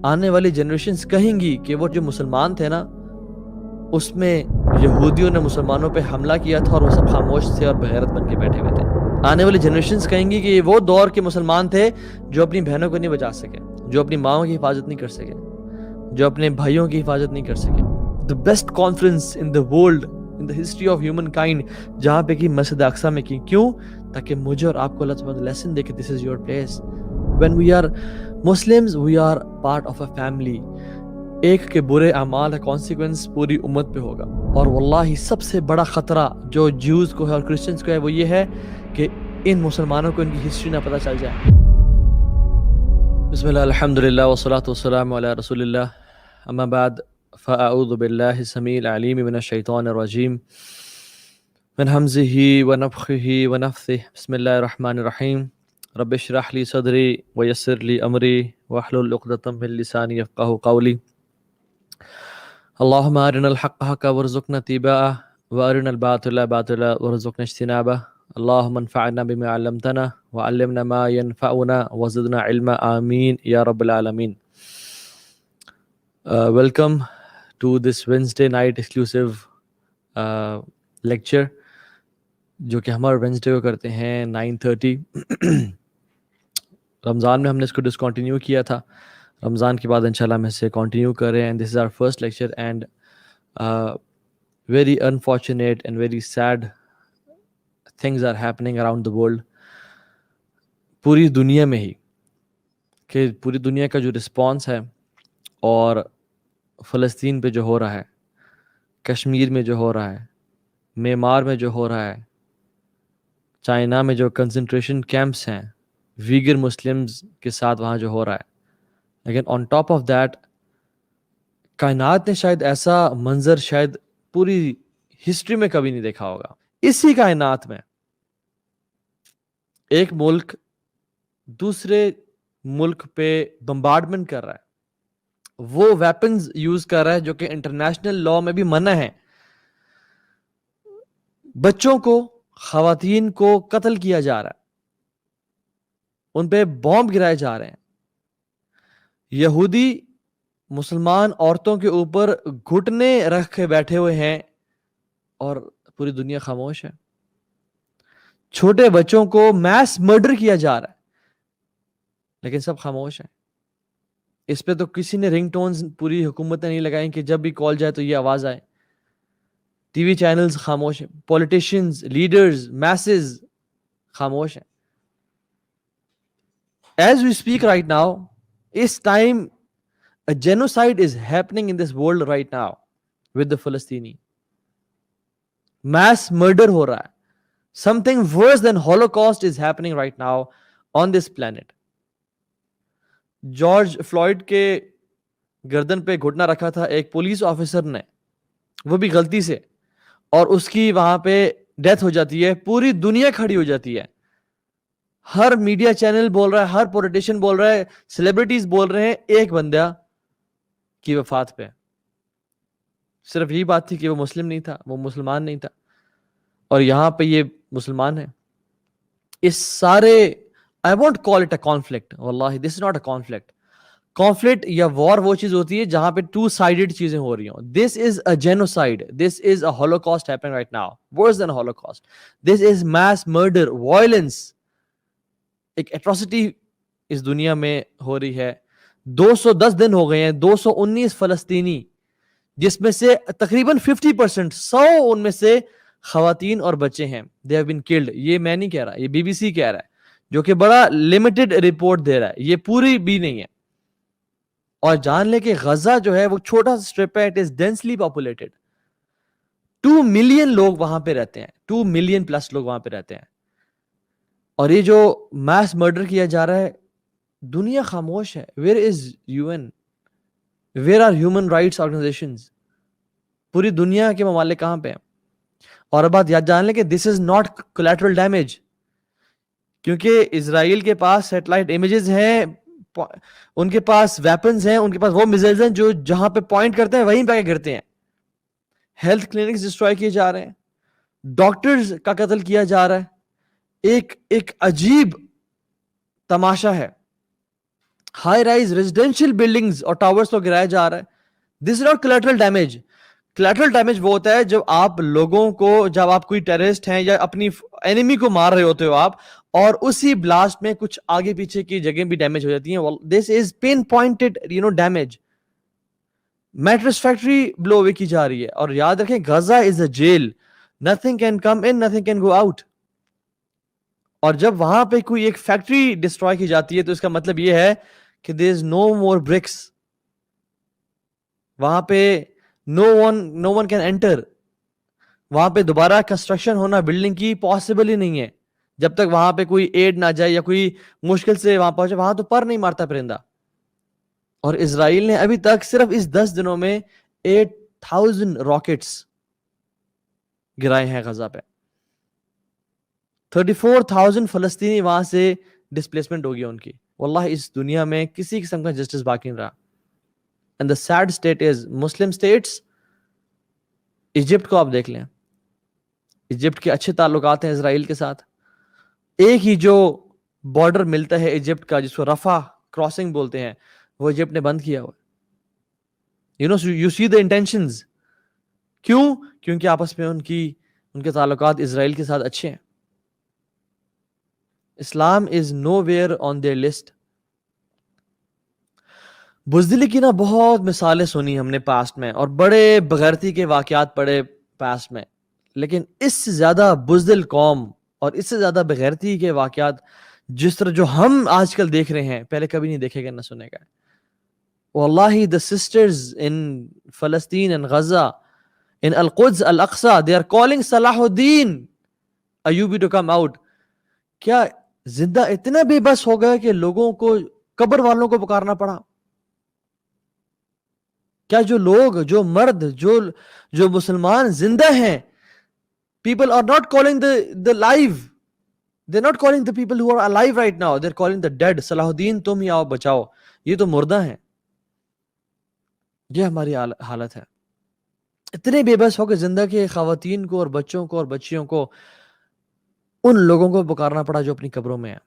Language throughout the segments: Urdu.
آنے والی جنریشنز کہیں گی کہ وہ جو مسلمان تھے نا اس میں یہودیوں نے مسلمانوں پہ حملہ کیا تھا اور وہ سب خاموش تھے اور بغیرت بن کے بیٹھے ہوئے تھے. آنے والی جنریشنز کہیں گی کہ یہ وہ دور کے مسلمان تھے جو اپنی بہنوں کو نہیں بچا سکے, جو اپنی ماؤں کی حفاظت نہیں کر سکے, جو اپنے بھائیوں کی حفاظت نہیں کر سکے. The best conference in the world, in the history of humankind, جہاں پہ کی مسجد اقصی میں کی. کیوں؟ تاکہ مجھے اور آپ کو اللہ تعالیٰ لیسن دے کہ this is your place. When we are Muslims, we are part of a family. ایک کے برے اعمال کا کانسیکوینس پوری امت پہ ہوگا. اور واللہ سب سے بڑا خطرہ جو جیوز کو ہے اور کرسچنز کو ہے وہ یہ ہے کہ ان مسلمانوں کو ان کی ہسٹری نہ پتہ چل جائے. بسم اللہ الحمدللہ والصلاة والسلام علی رسول اللہ, اما بعد فاعوذ باللہ السمیع العلیم من الشیطان الرجیم من حمزہ ونفخہ ونفثہ. بسم اللہ الرحمن الرحیم. رب اشرح لی صدری ویسر لی امری واحلل عقدۃ من لسانی یفقہوا قولی. اللہم ارنا الحق حقا وارزقنا اتباعہ وارنا الباطل باطلا وارزقنا اجتنابہ. اللہم انفعنا بما علمتنا وعلمنا ما ينفعنا وزدنا علما آمین یا رب العالمین. Welcome to this Wednesday night exclusive lecture جو کہ ہمارے وینسڈے کو کرتے ہیں 9:30. رمضان میں ہم نے اس کو ڈسکنٹینیو کیا تھا, رمضان کے بعد انشاءاللہ ہم اسے کنٹینیو کر رہے ہیں. This is our first lecture and very unfortunate and very sad things are happening around the world. پوری دنیا میں ہی, کہ پوری دنیا کا جو رسپانس ہے اور فلسطین پہ جو ہو رہا ہے, کشمیر میں جو ہو رہا ہے, میانمار میں جو ہو رہا ہے, چائنا میں جو کنسنٹریشن کیمپس ہیں ویگر مسلمز کے ساتھ وہاں جو ہو رہا ہے, لیکن آن ٹاپ آف دیٹ کائنات نے شاید ایسا منظر شاید پوری ہسٹری میں کبھی نہیں دیکھا ہوگا. اسی کائنات میں ایک ملک دوسرے ملک پہ بمبارڈمنٹ کر رہا ہے, وہ ویپنز یوز کر رہا ہے جو کہ انٹرنیشنل لاء میں بھی منع ہے. بچوں کو, خواتین کو قتل کیا جا رہا ہے, ان پہ بومب گرائے جا رہے ہیں. یہودی مسلمان عورتوں کے اوپر گھٹنے رکھ کے بیٹھے ہوئے ہیں اور پوری دنیا خاموش ہے. چھوٹے بچوں کو میس مرڈر کیا جا رہا ہے لیکن سب خاموش ہیں. اس پہ تو کسی نے رنگ ٹونز پوری حکومت نے نہیں لگائیں کہ جب بھی کال جائے تو یہ آواز آئے. ٹی وی چینلز خاموش ہیں, پولیٹیشینز, لیڈرز, میسز خاموش ہیں. As we speak right now, us time a genocide is happening in this world right now with the Palestinian. Mass murder ہو رہا ہے. Something worse than Holocaust is happening right now on this planet. George fluid کے گردن پہ گھٹنا رکھا تھا ایک پولیس آفیسر نے, وہ بھی غلطی سے, اور اس کی وہاں پہ ڈیتھ ہو جاتی ہے. پوری دنیا کھڑی ہو جاتی ہے. ہر میڈیا چینل بول رہا ہے, ہر پولیٹیشین بول رہا ہے, سیلیبریٹیز بول رہے ہیں ایک بندہ کی وفات پہ. صرف یہی بات تھی کہ وہ مسلم نہیں تھا, وہ مسلمان نہیں تھا, اور یہاں پہ یہ مسلمان ہے. اس سارے I won't call it a conflict. واللہ this is not a conflict. Conflict یا war وہ چیز ہوتی ہے جہاں پہ two sided چیزیں ہو رہی ہوں. This is a genocide. This is a holocaust happening right now. Worse than a holocaust. This is mass murder, violence. ایک atrocity اس دنیا میں ہو رہی ہے. 210 دن ہو گئے ہیں, 219 فلسطینی, جس میں سے تقریباً 50%, 100 ان میں سے خواتین اور بچے ہیں. They have been killed. یہ میں نہیں کہہ رہا, یہ BBC کہہ رہا ہے, جو کہ بڑا لمیٹڈ رپورٹ دے رہا ہے, یہ پوری بھی نہیں ہے. اور جان لے کہ غزہ جو ہے وہ چھوٹا سا اسٹرپ ہے, it is densely populated. 2 million لوگ وہاں پہ رہتے ہیں, 2 ملین پلس لوگ وہاں پہ رہتے ہیں. اور یہ جو میس مرڈر کیا جا رہا ہے, دنیا خاموش ہے. Where is UN? Where are human rights organisations? پوری دنیا کے ممالک کہاں پہ ہیں؟ اور بات یاد جان لیں کہ دس از ناٹ کولیٹرل ڈیمیج, کیونکہ اسرائیل کے پاس سیٹلائٹ امیجز ہیں, ان کے پاس ویپنز ہیں, ان کے پاس وہ میزائلز ہیں جو جہاں پہ پوائنٹ کرتے ہیں وہیں پہ گرتے ہیں. ہیلتھ کلینکس ڈسٹروائے کیے جا رہے ہیں, ڈاکٹرز کا قتل کیا جا رہا ہے. ایک عجیب تماشا ہے. ہائی رائز ریزیڈینشیل بلڈنگز اور ٹاورز کو گرایا جا رہا ہے. This is not collateral damage. collateral damage وہ ہوتا ہے جب آپ لوگوں کو, جب آپ کوئی ٹیررسٹ ہیں یا اپنی اینیمی کو مار رہے ہوتے ہو آپ, اور اسی بلاسٹ میں کچھ آگے پیچھے کی جگہیں بھی ڈیمیج ہو جاتی ہیں. This is pin pointed damage. Mattress factory بلو اوے کی جا رہی ہے, اور یاد رکھیں غزہ از اے jail, nothing can come in, nothing can go out. اور جب وہاں پہ کوئی ایک فیکٹری ڈسٹروائے کی جاتی ہے تو اس کا مطلب یہ ہے کہ there is no more bricks. وہاں پہ no one can enter. وہاں پہ دوبارہ کنسٹرکشن ہونا بلڈنگ کی پاسبل ہی نہیں ہے جب تک وہاں پہ کوئی ایڈ نہ جائے یا کوئی مشکل سے وہاں پہنچے. وہاں تو پر نہیں مارتا پرندہ. اور اسرائیل نے ابھی تک صرف اس 10 دنوں میں 8,000 راکٹس گرائے ہیں غزہ پہ. 34,000 فلسطینی وہاں سے ڈسپلیسمنٹ ہو گیا ان کی. واللہ اس دنیا میں کسی قسم کا جسٹس باقی نہیں رہا. And the sad state is Muslim states. Egypt کو آپ دیکھ لیں, ایجپٹ کے اچھے تعلقات ہیں اسرائیل کے ساتھ. ایک ہی جو بارڈر ملتا ہے ایجپٹ کا جس کو رفح کراسنگ بولتے ہیں, وہ ایجپٹ نے بند کیا ہوا. You see the intentions. کیوں؟ کیونکہ آپس میں ان کے تعلقات اسرائیل کے ساتھ اچھے ہیں. اسلام از know where on their list. بزدلی کی نا بہت مثالیں سنی ہم نے پاسٹ میں, اور بڑے بغیرتی کے واقعات پڑے پاسٹ میں, لیکن اس سے زیادہ بزدل قوم اور اس سے زیادہ بغیرتی کے واقعات جس طرح جو ہم آج کل دیکھ رہے ہیں پہلے کبھی نہیں دیکھے گا نہ سنے گا. واللہ the sisters in Palestine and Gaza, in Al-Quds, Al-Aqsa, they are calling Salahuddin Ayyubi to come out. کیا زندہ اتنا بے بس ہو گیا کہ لوگوں کو, قبر والوں کو پکارنا پڑا؟ کیا جو لوگ, جو مرد, جو مسلمان زندہ ہیں, people are not calling the live, they're not calling the people who are alive right now, they're calling the dead. Salahuddin تم ہی آؤ بچاؤ, یہ تو مردہ ہیں. یہ ہماری حالت ہے. اتنے بے بس ہو کہ زندہ کے خواتین کو اور بچوں کو اور بچیوں کو ان لوگوں کو پکارنا پڑا جو اپنی قبروں میں ہیں.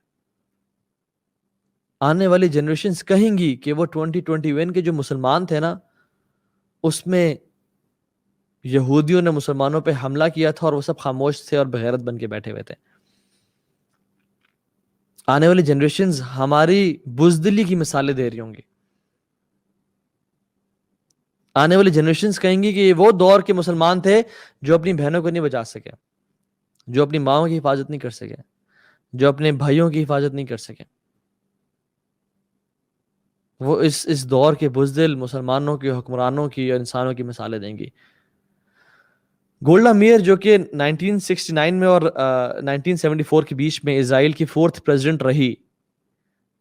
آنے والی جنریشنز کہیں گی کہ وہ 2021 کے جو مسلمان تھے نا, اس میں یہودیوں نے مسلمانوں پہ حملہ کیا تھا اور وہ سب خاموش تھے اور بغیرت بن کے بیٹھے ہوئے تھے. آنے والی جنریشنز ہماری بزدلی کی مثالیں دے رہی ہوں گی. آنے والی جنریشنز کہیں گی کہ یہ وہ دور کے مسلمان تھے جو اپنی بہنوں کو نہیں بچا سکے, جو اپنی ماؤں کی حفاظت نہیں کر سکے, جو اپنے بھائیوں کی حفاظت نہیں کر سکے. وہ اس دور کے بزدل مسلمانوں کی, حکمرانوں کی اور انسانوں کی مثالیں دیں گی. گولڈا میئر جو کہ 1969 میں اور 1974 کے بیچ میں اسرائیل کی 4th پریزیڈنٹ رہی,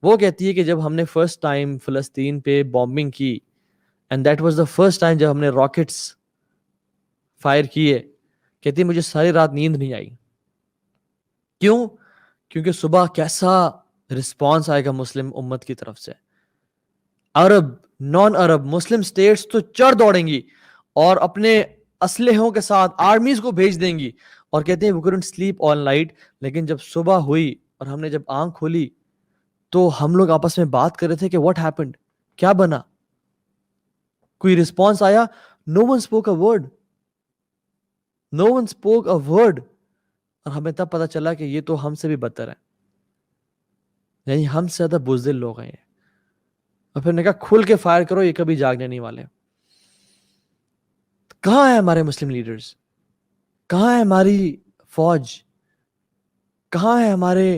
وہ کہتی ہے کہ جب ہم نے فرسٹ ٹائم فلسطین پہ بامبنگ کی, and that was the first time جب ہم نے راکٹس فائر کیے, کہتی ہے مجھے ساری رات نیند نہیں آئی. کیوں؟ کیونکہ صبح کیسا رسپانس آئے گا مسلم امت کی طرف سے. عرب, نان عرب, مسلم سٹیٹس تو چڑھ دوڑیں گی اور اپنے اسلحوں کے ساتھ آرمیز کو بھیج دیں گی, اور کہتے ہیں we couldn't sleep all night. لیکن جب صبح ہوئی اور ہم نے جب آنکھ کھولی تو ہم لوگ آپس میں بات کر رہے تھے کہ what happened, کیا بنا, کوئی رسپانس آیا؟ no one spoke a word, no one spoke a word. اور ہمیں تب پتا چلا کہ یہ تو ہم سے بھی بدتر ہے, یعنی ہم سے زیادہ بزدل لوگ ہیں. اور پھر نے کہا کھل کے فائر کرو, یہ کبھی جاگنے نہیں والے. کہاں ہے ہمارے مسلم لیڈرز؟ کہاں ہے ہماری فوج؟ کہاں ہے ہمارے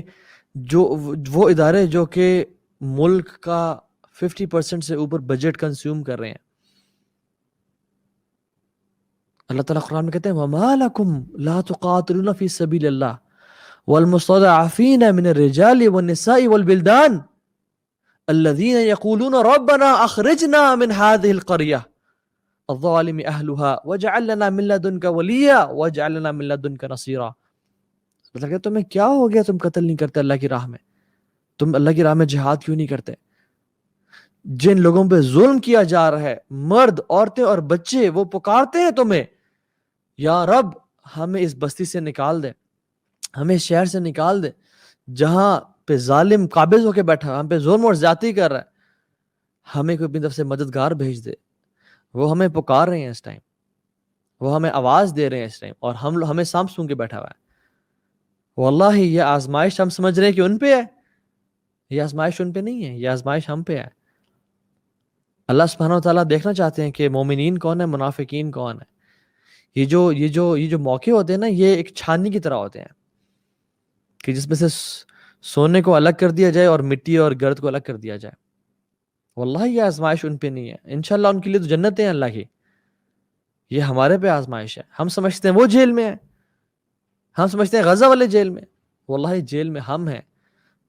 وہ ادارے جو کہ ملک کا 50% سے اوپر بجٹ کنزیوم کر رہے ہیں؟ اللہ تعالیٰ قرآن میں کہتے ہیں وَمَا لَكُمْ لَا تُقَاتِلُونَ فِي سَبِيلِ اللَّهِ وَالْمُسْتَضْعَفِينَ مِنَ الرِّجَالِ وَالنِّسَاءِ وَالْبِلْدَانِ الَّذِينَ يَقُولُونَ رَبَّنَا أَخْرِجْنَا مِنْ هَذِهِ الْقَرْيَةِ الظَّالِمِ أَهْلُهَا وَاجْعَلْ لَنَا مِن لَّدُنكَ وَلِيًّا وَاجْعَلْ لَنَا مِن لَّدُنكَ نَصِيرًا. مطلب کہ تمہیں کیا ہو گیا, تم قتل نہیں کرتے اللہ کی راہ میں, تم اللہ کی راہ میں جہاد کیوں نہیں کرتے؟ جن لوگوں پہ ظلم کیا جا رہا ہے, مرد, عورتیں اور بچے, وہ پکارتے ہیں تمہیں یا رب ہمیں اس بستی سے نکال دے, ہمیں شہر سے نکال دے جہاں پہ ظالم قابض ہو کے بیٹھا, ہم پہ ظلم اور زیادتی کر رہا ہے. ہمیں کوئی اپنی طرف سے مددگار بھیج دے. وہ ہمیں پکار رہے ہیں اس ٹائم, وہ ہمیں آواز دے رہے ہیں اس ٹائم, اور ہمیں سانپ سون کے بیٹھا ہوا ہے. واللہ یہ آزمائش ہم سمجھ رہے ہیں کہ ان پہ ہے, یہ آزمائش ان پہ نہیں ہے, یہ آزمائش ہم پہ ہے. اللہ سبحانہ و تعالیٰ دیکھنا چاہتے ہیں کہ مومنین کون ہے, منافقین کون ہے. یہ جو موقع ہوتے ہیں نا, یہ ایک چھاننی کی طرح ہوتے ہیں کہ جس میں سے سونے کو الگ کر دیا جائے اور مٹی اور گرد کو الگ کر دیا جائے. واللہ یہ آزمائش ان پہ نہیں ہے. انشاءاللہ ان کے لیے تو جنتیں ہیں اللہ کی, یہ ہمارے پہ آزمائش ہے. ہم سمجھتے ہیں وہ جیل میں ہے, ہم سمجھتے ہیں غزہ والے جیل میں. واللہ جیل میں ہم ہیں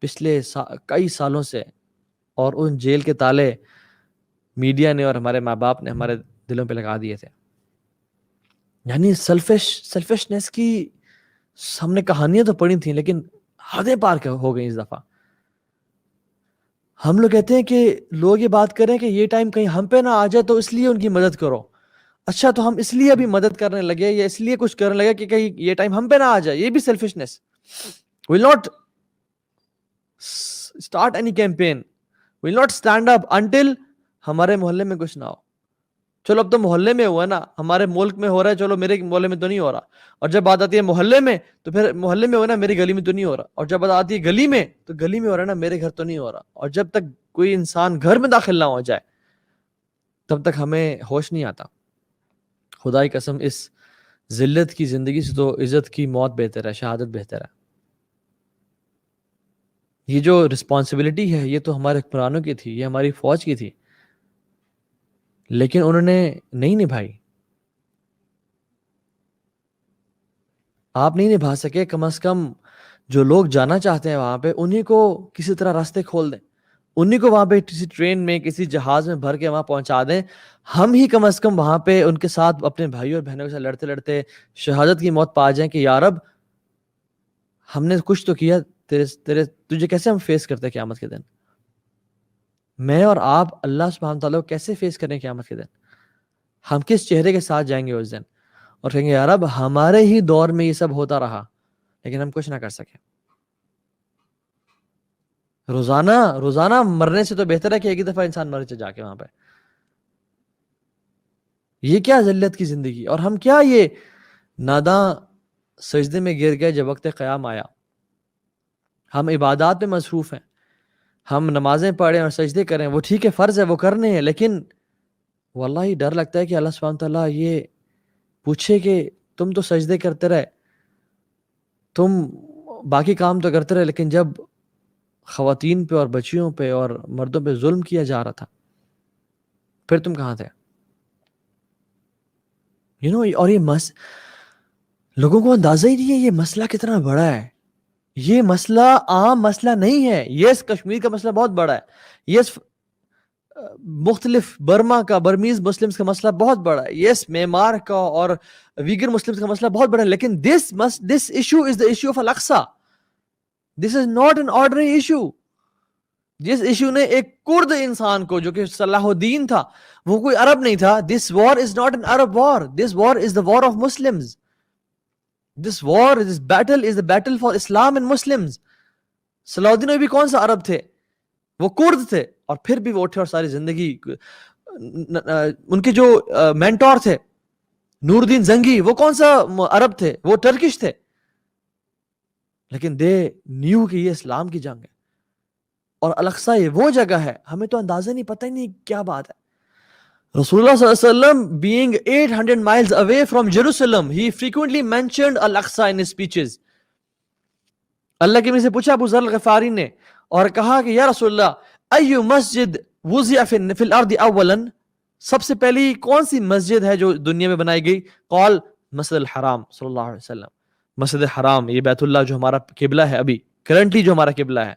پچھلے کئی سالوں سے, اور ان جیل کے تالے میڈیا نے اور ہمارے ماں باپ نے ہمارے دلوں پہ لگا دیے تھے. یعنی سیلفشنس کی ہم نے کہانیاں تو پڑھی تھیں, لیکن حدیں پار ہو گئی اس دفعہ. ہم لوگ کہتے ہیں کہ لوگ یہ بات کریں کہ یہ ٹائم کہیں ہم پہ نہ آ جائے تو اس لیے ان کی مدد کرو. اچھا, تو ہم اس لیے ابھی مدد کرنے لگے یا اس لیے کچھ کرنے لگے کہ کہیں یہ ٹائم ہم پہ نہ آ جائے. یہ بھی selfishness. will not start any campaign, will not stand up until ہمارے محلے میں کچھ نہ ہو. چلو اب تو محلے میں ہوا نا, ہمارے ملک میں ہو رہا ہے, چلو میرے محلے میں تو نہیں ہو رہا. اور جب بات آتی ہے محلے میں تو پھر محلے میں ہو نا, میری گلی میں تو نہیں ہو رہا. اور جب بات آتی ہے گلی میں تو گلی میں ہو رہا ہے نا, میرے گھر تو نہیں ہو رہا. اور جب تک کوئی انسان گھر میں داخل نہ ہو جائے تب تک ہمیں ہوش نہیں آتا. خدا کی قسم, اس ذلت کی زندگی سے تو عزت کی موت بہتر ہے, شہادت بہتر ہے. یہ جو رسپانسبلٹی ہے یہ تو ہمارے حکمرانوں کی تھی, یہ ہماری فوج کی تھی, لیکن انہوں نے نہیں نبھائی. آپ نہیں نبھا سکے. کم از کم جو لوگ جانا چاہتے ہیں وہاں پہ, انہیں کو کسی طرح راستے کھول دیں, انہیں کو وہاں پہ کسی ٹرین میں کسی جہاز میں بھر کے وہاں پہنچا دیں. ہم ہی کم از کم وہاں پہ ان کے ساتھ اپنے بھائیوں اور بہنوں کے ساتھ لڑتے لڑتے شہادت کی موت پا جائیں کہ یا رب ہم نے کچھ تو کیا, تجھے کیسے ہم فیس کرتے قیامت کے دن. میں اور آپ اللہ سبحانہ تعالیٰ کو کیسے فیس کریں قیامت کے دن. ہم کس چہرے کے ساتھ جائیں گے اس دن اور کہیں گے یا رب ہمارے ہی دور میں یہ سب ہوتا رہا لیکن ہم کچھ نہ کر سکے. روزانہ مرنے سے تو بہتر ہے کہ ایک ہی دفعہ انسان مر جا کے وہاں پہ. یہ کیا ذلت کی زندگی. اور ہم کیا یہ ناداں سجدے میں گر گئے جب وقت قیام آیا. ہم عبادات میں مصروف ہیں, ہم نمازیں پڑھیں اور سجدے کریں, وہ ٹھیک ہے, فرض ہے, وہ کرنے ہیں, لیکن واللہ ڈر لگتا ہے کہ اللہ سبحانہ تعالیٰ یہ پوچھے کہ تم تو سجدے کرتے رہے, تم باقی کام تو کرتے رہے, لیکن جب خواتین پہ اور بچیوں پہ اور مردوں پہ ظلم کیا جا رہا تھا پھر تم کہاں تھے. اور یہ لوگوں کو اندازہ ہی نہیں ہے یہ مسئلہ کتنا بڑا ہے. یہ مسئلہ عام مسئلہ نہیں ہے. یس کشمیر کا مسئلہ بہت بڑا ہے, یس مختلف برما کا برمیز مسلمز کا مسئلہ بہت بڑا ہے, یس میمار کا اور ویگر مسلمز کا مسئلہ بہت بڑا ہے, لیکن this issue is the issue of Al-Aqsa. This is not an ordinary issue. جس ایشو نے ایک کرد انسان کو جو کہ صلاح الدین تھا, وہ کوئی عرب نہیں تھا. This war is not an Arab war. This war is the war of Muslims. This battle is the battle for Islam and Muslims. صلاح الدین بھی کون سا عرب تھے, وہ کرد تھے, اور پھر بھی وہ اٹھے اور ساری زندگی. ان کے جو مینٹور تھے نور الدین زنگی, وہ کون سا عرب تھے, وہ ٹرکش تھے, لیکن دے نیو کہ یہ اسلام کی جنگ ہے. اور الاقصی یہ وہ جگہ ہے, ہمیں تو اندازہ نہیں, پتہ ہی نہیں کیا بات ہے. رسول اللہ صلی اللہ علیہ وسلم being 800 miles away from Jerusalem, he frequently mentioned Al-Aqsa in his speeches. اللہ کے نبی سے پوچھا ابو ذر الغفاری نے, اور کہا کہ یا رسول اللہ ایو مسجد وضع فی الارض اولا, سب سے پہلی کون سی مسجد ہے جو دنیا میں بنائی گئی؟ قال مسجد الحرام. صلی اللہ علیہ وسلم, مسجد حرام, یہ بیت اللہ جو ہمارا قبلہ ہے, ابھی کرنٹلی جو ہمارا قبلہ ہے.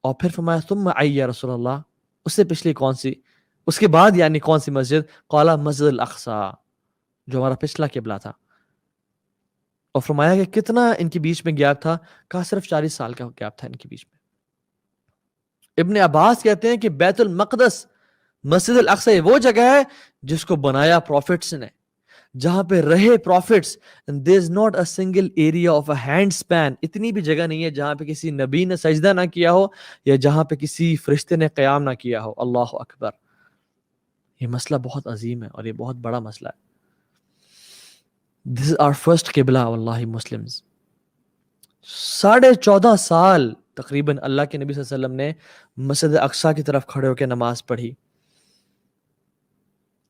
اور پھر فرمایا ثم ای یا رسول اللہ, اس سے پچھلی کون سی, اس کے بعد یعنی کون سی مسجد؟ قال مسجد الاقصی, جو ہمارا پچھلا قبلہ تھا. اور فرمایا کہ کتنا ان کے بیچ میں گیپ تھا؟ کہا صرف 40 سال کا گیپ تھا ان کے بیچ میں. ابن عباس کہتے ہیں کہ بیت المقدس مسجد الاقصی وہ جگہ ہے جس کو بنایا پروفٹس نے, جہاں پہ رہے prophets. there is not a single area of a hand span, اتنی بھی جگہ نہیں ہے جہاں پہ کسی نبی نے سجدہ نہ کیا ہو یا جہاں پہ کسی فرشتے نے قیام نہ کیا ہو. اللہ اکبر. یہ مسئلہ بہت عظیم ہے اور یہ بہت بڑا مسئلہ ہے. this is our first قبلہ واللہ مسلمز. 14.5 سال تقریباً اللہ کے نبی صلی اللہ علیہ وسلم نے مسجد اقصی کی طرف کھڑے ہو کے نماز پڑھی.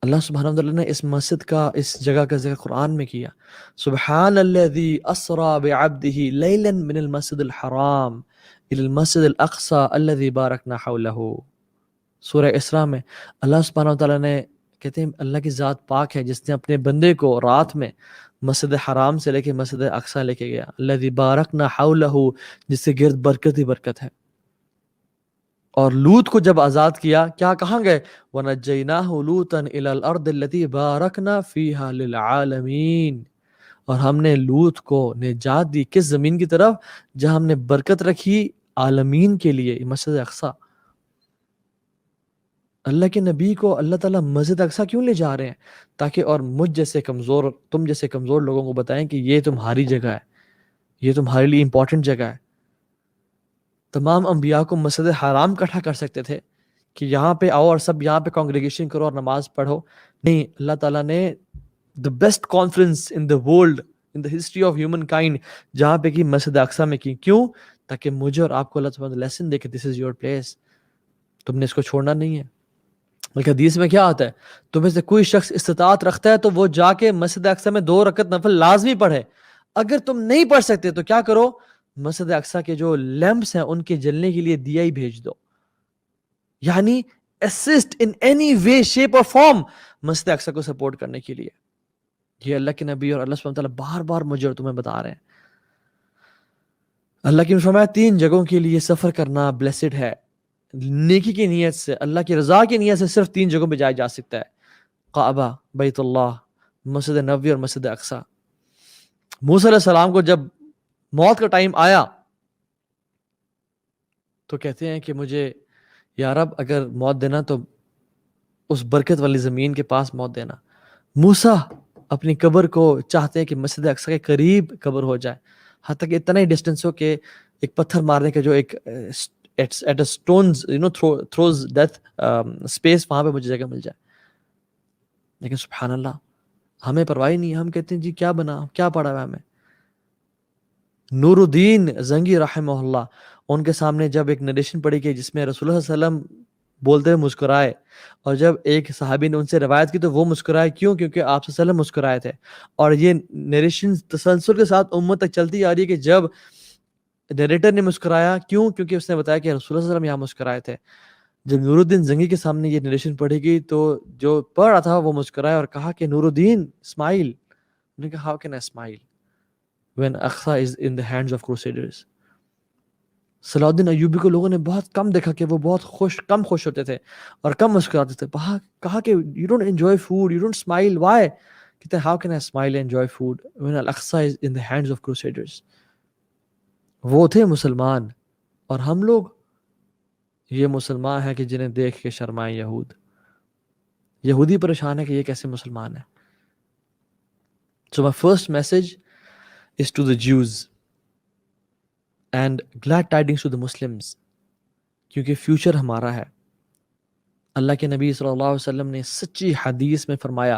اللہ سبحانہ وتعالی نے اس مسجد کا, اس جگہ کا ذکر قرآن میں کیا. سبحان الذی اسری بعبدہ لیلا من المسجد الحرام الی المسجد الاقصی الذی بارکنا حولہ. سورہ اسراء میں اللہ سبحانہ وتعالی نے کہتے ہیں اللہ کی ذات پاک ہے جس نے اپنے بندے کو رات میں مسجد حرام سے لے کے مسجد اقصی لے کے گیا. الذی بارکنا حولہ, جس سے گرد برکت ہی برکت ہے. اور لوط کو جب آزاد کیا, کیا کہاں گئے؟ وَنَجَّيْنَاهُ لُوطًا إِلَى الْأَرْضِ الَّتِي بَارَكْنَا فِيهَا لِلْعَالَمِينَ. اور ہم نے لوط کو نجات دی کس زمین کی طرف جہاں ہم نے برکت رکھی عالمین کے لیے, مسجد اقصی. اللہ کے نبی کو اللہ تعالیٰ مسجد اقصی کیوں لے جا رہے ہیں؟ تاکہ اور مجھ جیسے کمزور, تم جیسے کمزور لوگوں کو بتائیں کہ یہ تمہاری جگہ ہے, یہ تمہارے لیے امپورٹنٹ جگہ ہے. تمام انبیاء کو مسجد حرام اکٹھا کر سکتے تھے کہ یہاں پہ آؤ اور سب یہاں پہ کانگریگیشن کرو اور نماز پڑھو. نہیں, اللہ تعالیٰ نے the best conference in the world, in the history of humankind, جہاں پہ کی مسجد اقصی میں کی. کیوں؟ تاکہ مجھے اور آپ کو اللہ تعالیٰ لیسن دے کہ this is your place, تم نے اس کو چھوڑنا نہیں ہے. بلکہ حدیث میں کیا آتا ہے, تمہیں سے کوئی شخص استطاعت رکھتا ہے تو وہ جا کے مسجد اقصی میں 2 رکعت نفل لازمی پڑھے. اگر تم نہیں پڑھ سکتے تو کیا کرو, مسجد اقصی کے جو لیمپس ہیں ان کے جلنے کے لیے دیا ہی بھیج دو. یعنی assist in any way shape اور فارم مسجد اقصی کو سپورٹ کرنے کے لیے. یہ اللہ کے نبی اور اللہ سبحانہ وتعالی بار بار مجھے اور تمہیں بتا رہے ہیں. اللہ کی فرمایا 3 جگہوں کے لیے سفر کرنا بلیسڈ ہے. نیکی کی نیت سے, اللہ کی رضا کی نیت سے صرف 3 جگہوں پہ جایا جا سکتا ہے, کعبہ, بیت اللہ, مسجد نبوی اور مسجد اقصی. موسیٰ علیہ السلام کو جب موت کا ٹائم آیا تو کہتے ہیں کہ مجھے یا رب اگر موت دینا تو اس برکت والی زمین کے پاس موت دینا. موسیٰ اپنی قبر کو چاہتے ہیں کہ مسجد اقصی کے قریب قبر ہو جائے, حتیٰ کہ اتنا ہی ڈسٹینس ہو کہ ایک پتھر مارنے کا جو ایک at a stones throws death space, وہاں پہ مجھے جگہ مل جائے. لیکن سبحان اللہ, ہمیں پرواہ نہیں. ہم کہتے ہیں جی کیا بنا, کیا پڑا ہوا ہمیں. نور الدین زنگی رحمہ اللہ, ان کے سامنے جب ایک نریشن پڑھی گئی جس میں رسول اللہ صلی اللہ علیہ وسلم بولتے ہوئے مسکرائے, اور جب ایک صحابی نے ان سے روایت کی تو وہ مسکرائے. کیوں؟ کیونکہ آپ صلی اللہ علیہ وسلم مسکرائے تھے. اور یہ نریشن تسلسل کے ساتھ امت تک چلتی آ رہی ہے کہ جب نریٹر نے مسکرایا, کیوں؟ کیونکہ اس نے بتایا کہ رسول اللہ صلی اللہ علیہ وسلم یہاں مسکرائے تھے. جب نور الدین زنگی کے سامنے یہ نریشن پڑھی گئی تو جو پڑھ رہا تھا وہ مسکرایا اور کہا کہ نور الدین اسمائل. انہوں نے کہا how can I smile when Aqsa is in the hands of crusaders. صلاح الدین ایوبی کو لوگوں نے بہت کم دیکھا کہ وہ بہت کم خوش ہوتے تھے اور کم مسکراتے تھے. کہا کہ you don't enjoy food, you don't smile, why? کہتے ہیں how can I smile and enjoy food when Al-Aqsa is in the hands of crusaders. وہ تھے مسلمان, اور ہم لوگ یہ مسلمان ہیں کہ جنہیں دیکھ کے شرمائیں یہود. یہودی پریشان ہے کہ یہ کیسے مسلمان ہیں. So my first message is to the Jews and glad tidings to the Muslims, کیونکہ فیوچر ہمارا ہے. اللہ کے نبی صلی اللہ علیہ وسلم نے سچی حدیث میں فرمایا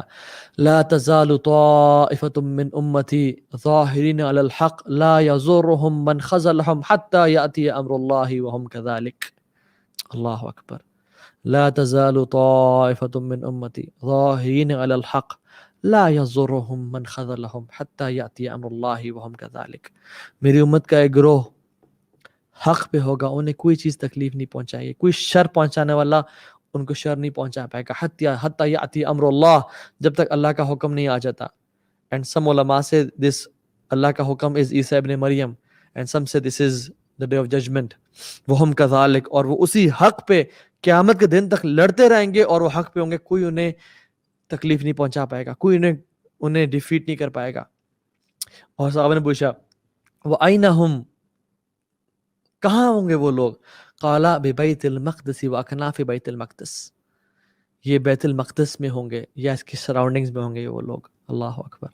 لا تزال طائفة من امتی ظاہرین علی الحق لا یضرهم من خذلهم حتى یأتی امر اللہ وهم كذلك. اللہ اکبر. لا تزال طائفة من امتی ظاہرین علی الحق لا یضرهم من خذلهم حتى یأتی امر اللہ وهم كذلك. میری امت کا ایک گروہ حق پہ ہوگا, انہیں کوئی چیز تکلیف نہیں پہنچائے گی, کوئی شر پہنچانے والا ان کو شر نہیں پہنچا پائے گا. حتی یاتی امر اللہ, جب تک اللہ کا حکم نہیں آ جاتا. And some علماء say this اللہ کا حکم is عیسیٰ ابن مریم, and some say this is the day of judgment. وہم کذالک, اور وہ اسی حق پہ قیامت کے دن تک لڑتے رہیں گے اور وہ حق پہ ہوں گے, کوئی انہیں تکلیف نہیں پہنچا پائے گا, کوئی انہیں ڈیفیٹ نہیں کر پائے گا. اور صحابہ نے پوچھا وَأَيْنَ هُمْ, کہاں ہوں گے وہ لوگ؟ قالا ببیت المقدس واکناف بیت المقدس, یہ بیت المقدس میں ہوں گے یا اس کی سراؤنڈنگز میں ہوں گے وہ لوگ. اللہ اکبر.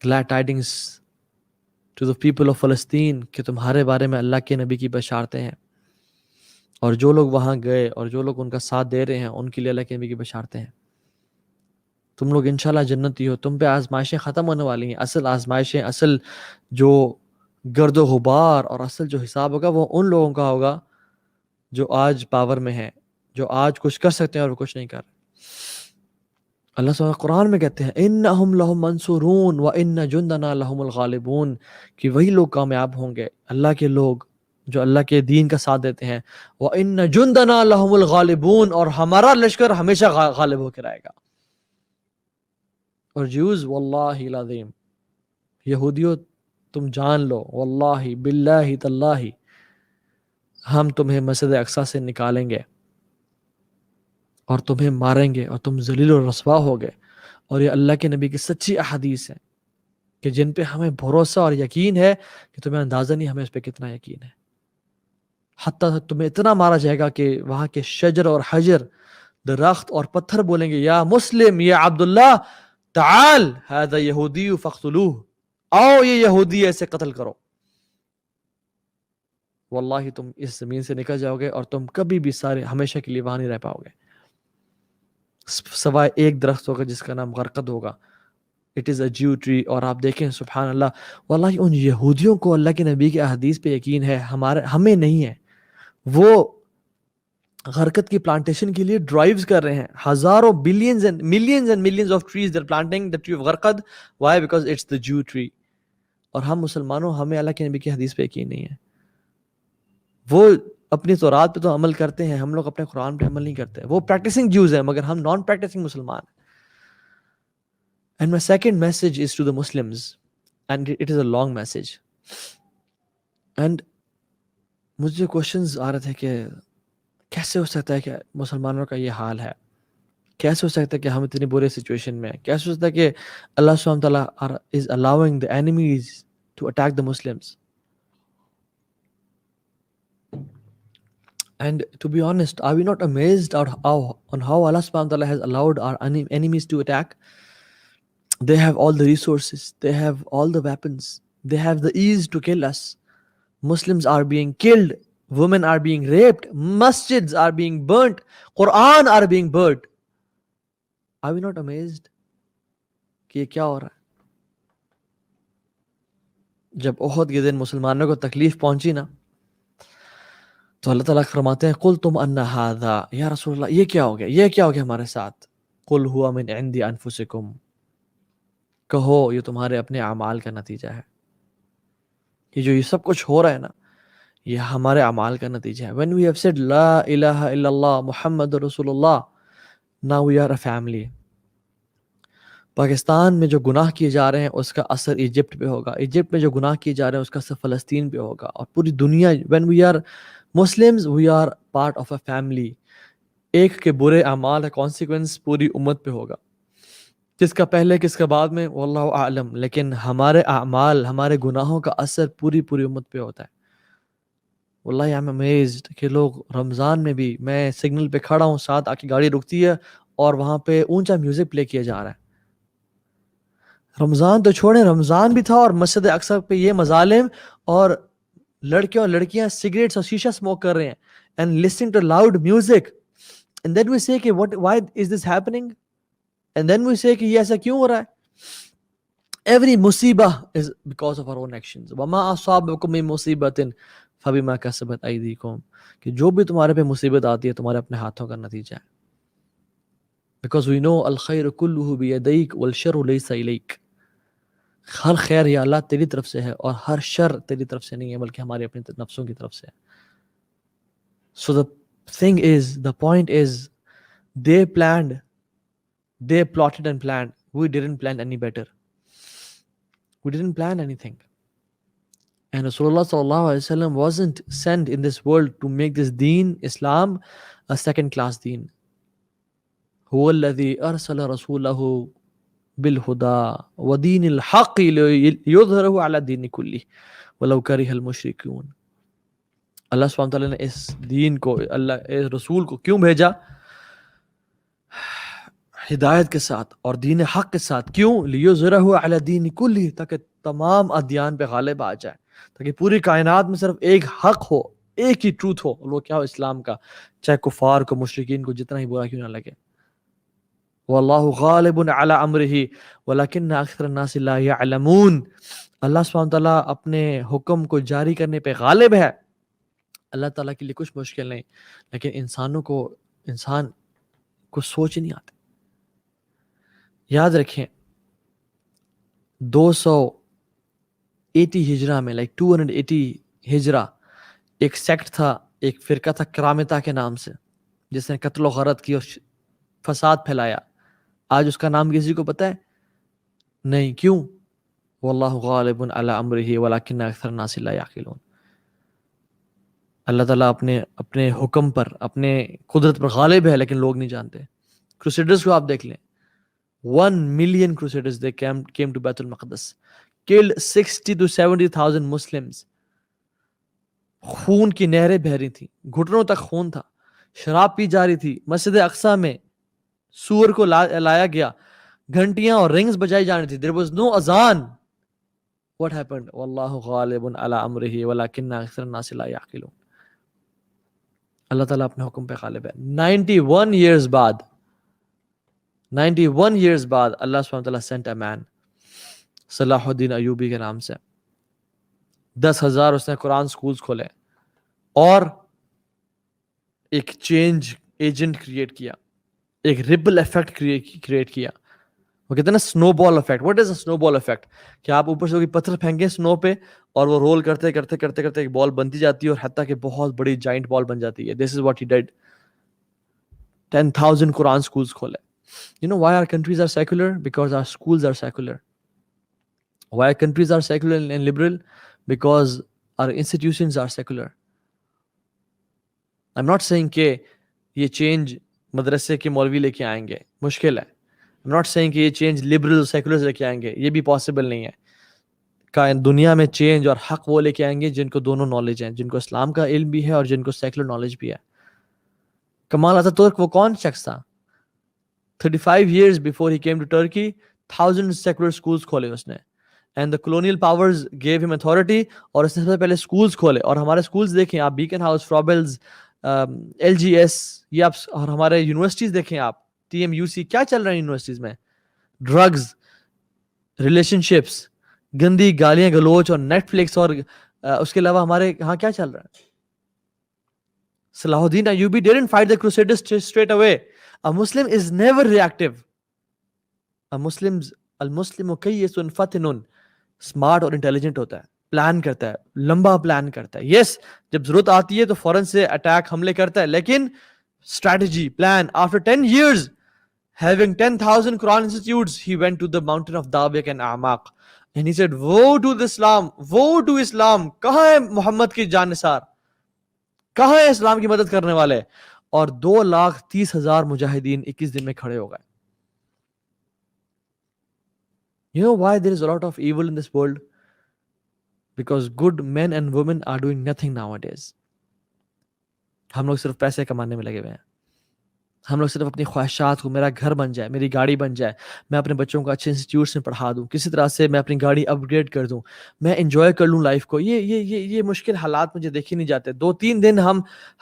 glad tidings to the people of Palestine کہ تمہارے بارے میں اللہ کے نبی کی بشارتیں ہیں, اور جو لوگ وہاں گئے اور جو لوگ ان کا ساتھ دے رہے ہیں ان کے لیے اللہ کے نبی کی بشارتیں ہیں. تم لوگ انشاءاللہ جنتی ہو. تم پہ آزمائشیں ختم ہونے والی ہیں. اصل آزمائشیں, اصل جو گرد و غبار اور اصل جو حساب ہوگا وہ ان لوگوں کا ہوگا جو آج پاور میں ہیں, جو آج کچھ کر سکتے ہیں اور وہ کچھ نہیں کر رہے. اللہ سبحانہ قرآن میں کہتے ہیں انہم لہم منصورون وان جندنا لہم الغالبون, کہ وہی لوگ کامیاب ہوں گے, اللہ کے لوگ جو اللہ کے دین کا ساتھ دیتے ہیں. وان جندنا لہم الغالبون, اور ہمارا لشکر ہمیشہ غالب ہو کے رہے گا. اور جیوز واللہ العظیم, یہودیوں تم جان لو, واللہ باللہ تاللہ, ہم تمہیں مسجد اقصی سے نکالیں گے اور تمہیں ماریں گے اور تم ذلیل و رسوا ہوگے. اور یہ اللہ کے نبی کی سچی احادیث ہیں کہ جن پہ ہمیں بھروسہ اور یقین ہے کہ تمہیں اندازہ نہیں ہمیں اس پہ کتنا یقین ہے. حتیٰ تمہیں اتنا مارا جائے گا کہ وہاں کے شجر اور حجر, درخت اور پتھر بولیں گے یا مسلم یا عبداللہ تعال هذا یہودی فاقتلوه, آؤ یہ یہودی ایسے قتل کرو. واللہ تم اس زمین سے نکل جاؤ گے اور تم کبھی بھی سارے ہمیشہ کے لیے وہاں نہیں رہ پاؤ گے, سوائے ایک درخت ہوگا جس کا نام غرقد ہوگا. It is a Jew tree. اور آپ دیکھیں سبحان اللہ, واللہ ان یہودیوں کو اللہ کے نبی کے احادیث پہ یقین ہے, ہمیں نہیں ہے. وہ غرقد کی پلانٹیشن کے لیے ڈرائیوز کر رہے ہیں, ہزاروں billions and millions of trees they are planting the tree of غرقد. Why? Because it's the Jew tree. اور ہم مسلمانوں, ہمیں اللہ کے نبی کی حدیث پہ یقین نہیں ہے. وہ اپنی تورات پہ تو عمل کرتے ہیں, ہم لوگ اپنے قرآن پہ عمل نہیں کرتے. وہ پریکٹسنگ جیوز ہیں مگر ہم نان پریکٹسنگ مسلمان ہیں. And my second message is to the Muslims, and it is a long message. And مجھے کوشچنز آ رہے تھے کہ کیسے ہو سکتا ہے کہ مسلمانوں کا یہ حال ہے, کیسے ہو سکتا ہے کہ ہم اتنی برے سچویشن میں, کیسے ہو سکتا ہے کہ اللہ سبحانہ تعالیٰ is allowing the enemies to attack the Muslims. And to be honest, are we not amazed on how Allah subhanahu wa ta'ala has allowed our enemies to attack? They have all the resources, they have all the weapons, they have the ease to kill us. Muslims are being killed, women are being raped, masjids are being burnt, Quran are being burnt. Are we not amazed کہ یہ کیا ہو رہا ہے؟ جب احد کے دن مسلمانوں کو تکلیف پہنچی نا, تو اللہ تعالیٰ فرماتے ہیں قل تم ان ھذا, یا رسول اللہ یہ کیا ہو گیا, یہ کیا ہو گیا ہمارے ساتھ. قل ہوا من عند انفسکم, کہو یہ تمہارے اپنے اعمال کا نتیجہ ہے. کہ جو یہ سب کچھ ہو رہا ہے نا, یہ ہمارے اعمال کا نتیجہ ہے. when we have said لا الہ الا اللہ محمد رسول اللہ, now we are a family. Pakistan میں جو گناہ کیے جا رہے ہیں اس کا اثر ایجپٹ پہ ہوگا, ایجپٹ میں جو گناہ کیے جا رہے ہیں اس کا اثر فلسطین پہ ہوگا, اور پوری دنیا. when we are Muslims, we are part of a family. ایک کے برے اعمال کا کانسیکوینس پوری امت پہ ہوگا, کس کا پہلے کس کا بعد میں واللہ اعلم, لیکن ہمارے اعمال, ہمارے گناہوں کا اثر پوری امت پہ ہوتا ہے. واللہ I am amazed کہ لوگ رمضان میں بھی, میں سگنل پہ کھڑا ہوں, ساتھ آ کے گاڑی رکتی ہے اور وہاں پہ اونچا میوزک پلے کیا جا رہا ہے. رمضان تو چھوڑیں, رمضان بھی تھا اور مسجد اقصی پہ یہ مظالم, اور لڑکے اور لڑکیاں سگریٹس اور شیشہ اسموک کر رہے ہیں and listening to loud music, and then we say کہ why is this happening, and then we say کہ یہ ایسا کیوں ہو رہا ہے. Every مصیبہ is because of our own actions. وَمَا أَصَابَكُم مِّن مُّصِيبَةٍ فَبِمَا كَسَبَتْ أَيْدِيكُم, کہ جو بھی تمہارے پہ مصیبت آتی ہے تمہارے اپنے ہاتھوں کا نتیجہ ہے. Because we know الخیر کلہ بیدیک والشر لیس الیک, ہر خیر یا اللہ تیری طرف سے ہے اور ہر شر تیری طرف سے نہیں ہے بلکہ ہمارے اپنے نفسوں کی طرف سے ہے. So the thing is, the point is, they plotted and planned. We didn't plan any better. We didn't plan anything. And Rasulullah sallallahu alaihi wasallam wasn't sent in this world to make this deen, Islam, a second class deen. هو الذي أرسل رسوله بالهدى ودين الحق ليظهره على الدين كله ولو كره المشركون. اللہ سبحانہ وتعالیٰ نے اس دین کو, اللہ اس رسول کو کیوں بھیجا؟ ہدایت کے ساتھ اور دین حق کے ساتھ. کیوں؟ لیظہرہ علی الدین کلہ، تاکہ تمام ادیان پہ غالب آ جائے، تاکہ پوری کائنات میں صرف ایک حق ہو، ایک ہی ٹروتھ ہو، اور وہ کیا ہو؟ اسلام کا. چاہے کفار کو، مشرکین کو جتنا ہی برا کیوں نہ لگے. واللہ غالب علی امرہ ولکن اکثر الناس لا یعلمون. اللہ سبحانہ وتعالیٰ اپنے حکم کو جاری کرنے پہ غالب ہے. اللہ تعالیٰ کے لیے کچھ مشکل نہیں، لیکن انسان کو سوچ نہیں آتی. یاد رکھیں 280 ہجرہ میں 280 ہجرہ ایک سیکٹ تھا، ایک فرقہ تھا کرامتہ کے نام سے، جس نے قتل و غارت کی اور فساد پھیلایا. آج اس کا نام کسی کو پتہ ہے؟ نہیں. کیوں؟ واللہ غالب علی امرہ ولکن اکثر الناس لا یعقلون. اللہ تعالیٰ اپنے حکم پر، اپنے قدرت پر غالب ہے، لیکن لوگ نہیں جانتے. کروسیڈرز کو آپ دیکھ لیں. 1 million crusaders, they came to Baitul Maqdis, killed 60 to 70,000 Muslims. خون کی نہریں بہہ رہی تھیں، گھٹنوں تک خون تھا، شراب پی جا رہی تھی. مسجد اقصیٰ میں سور کو لایا گیا، گھنٹیاں اور رنگز بجائی جا رہی تھی. There was no azan. What happened? واللہ غالب علی امرہ ولکن اکثر الناس لا یعقلون. اللہ تعالیٰ اپنے حکم پہ غالب ہے. 91 years بعد اللہ سبحانہ وتعالیٰ sent a man صلاح الدین ایوبی کے نام سے. 10,000 اس نے قرآن سکولز کھولے اور ایک چینج ایجنٹ کریٹ کیا، ایک ریپل ایفیکٹ کریٹ کیا. وہ کہتے ہیں نا سنو بال افیکٹ. واٹ از اے سنو بال افیکٹ؟ کہ آپ اوپر سے کوئی پتھر پھینکیں سنو پہ اور وہ رول کرتے کرتے کرتے کرتے ایک بال بنتی جاتی ہے اور حتیٰ کہ بہت بڑی جائنٹ بال بن جاتی ہے. This is what he did. 10,000 قرآن سکولز کھولے. You know why our countries are secular? Because our schools are secular. Why our countries are secular and liberal? Because our institutions are secular. I'm not saying کہ یہ چینج مدرسے کے مولوی لے کے آئیں گے، مشکل ہے. I'm not saying کہ یہ چینج liberal seculars لے کے آئیں گے، یہ بھی possible نہیں ہے. دنیا میں چینج اور حق وہ لے کے آئیں گے جن کو دونوں نالج ہیں، جن کو اسلام کا علم بھی ہے اور جن کو سیکولر نالج بھی ہے. کمال اتاتورک وہ کون شخص تھا؟ 35 years before he came to Turkey, thousands secular schools کھولے اس نے. And the colonial powers gave him authority, اور اس نے سب سے پہلے schools کھولے. اور ہمارے schools دیکھیں آپ، بیکن ہاؤس، فرابلز، LGS، یہ آپ، اور ہمارے یونیورسٹیز دیکھیں آپ، TMUC، کیا چل رہا ہے یونیورسٹیز میں؟ ڈرگز، ریلیشن شپس، گندی گالیاں گلوچ اور نیٹ فلکس، اور اس کے علاوہ ہمارے یہاں کیا چل رہا ہے؟ صلاح الدین Ayubi didn't fight the Crusaders straight away. A Muslim is never reactive. المسلم کیس فتن، اسمارٹ اور انٹیلیجنٹ ہوتا ہے، پلان کرتا ہے، لمبا پلان کرتا ہے. یس جب ضرورت آتی ہے تو فوراً سے اٹیک، حملے کرتا ہے، لیکن strategy, plan. After 10 years having 10,000 Quran institutes, he went to the mountain of Dabiq and Amaq and he said, woe to Islam, woe to Islam. کہاں ہے محمد کی جانثار؟ کہاں ہے اسلام کی مدد کرنے والے؟ اور 2,30,000 مجاہدین 21 دن میں کھڑے ہو گئے. You know why there is a lot of evil in this world? Because good men and women are doing nothing nowadays. ہم لوگ صرف پیسے کمانے میں لگے ہوئے ہیں. ہم لوگ صرف اپنی خواہشات کو، میرا گھر بن جائے، میری گاڑی بن جائے، میں اپنے بچوں کو اچھے انسٹیٹیوٹس میں پڑھا دوں، کسی طرح سے میں اپنی گاڑی اپ گریڈ کر دوں، میں انجوائے کر لوں لائف کو. یہ مشکل حالات مجھے دیکھے نہیں جاتے. 2-3 دن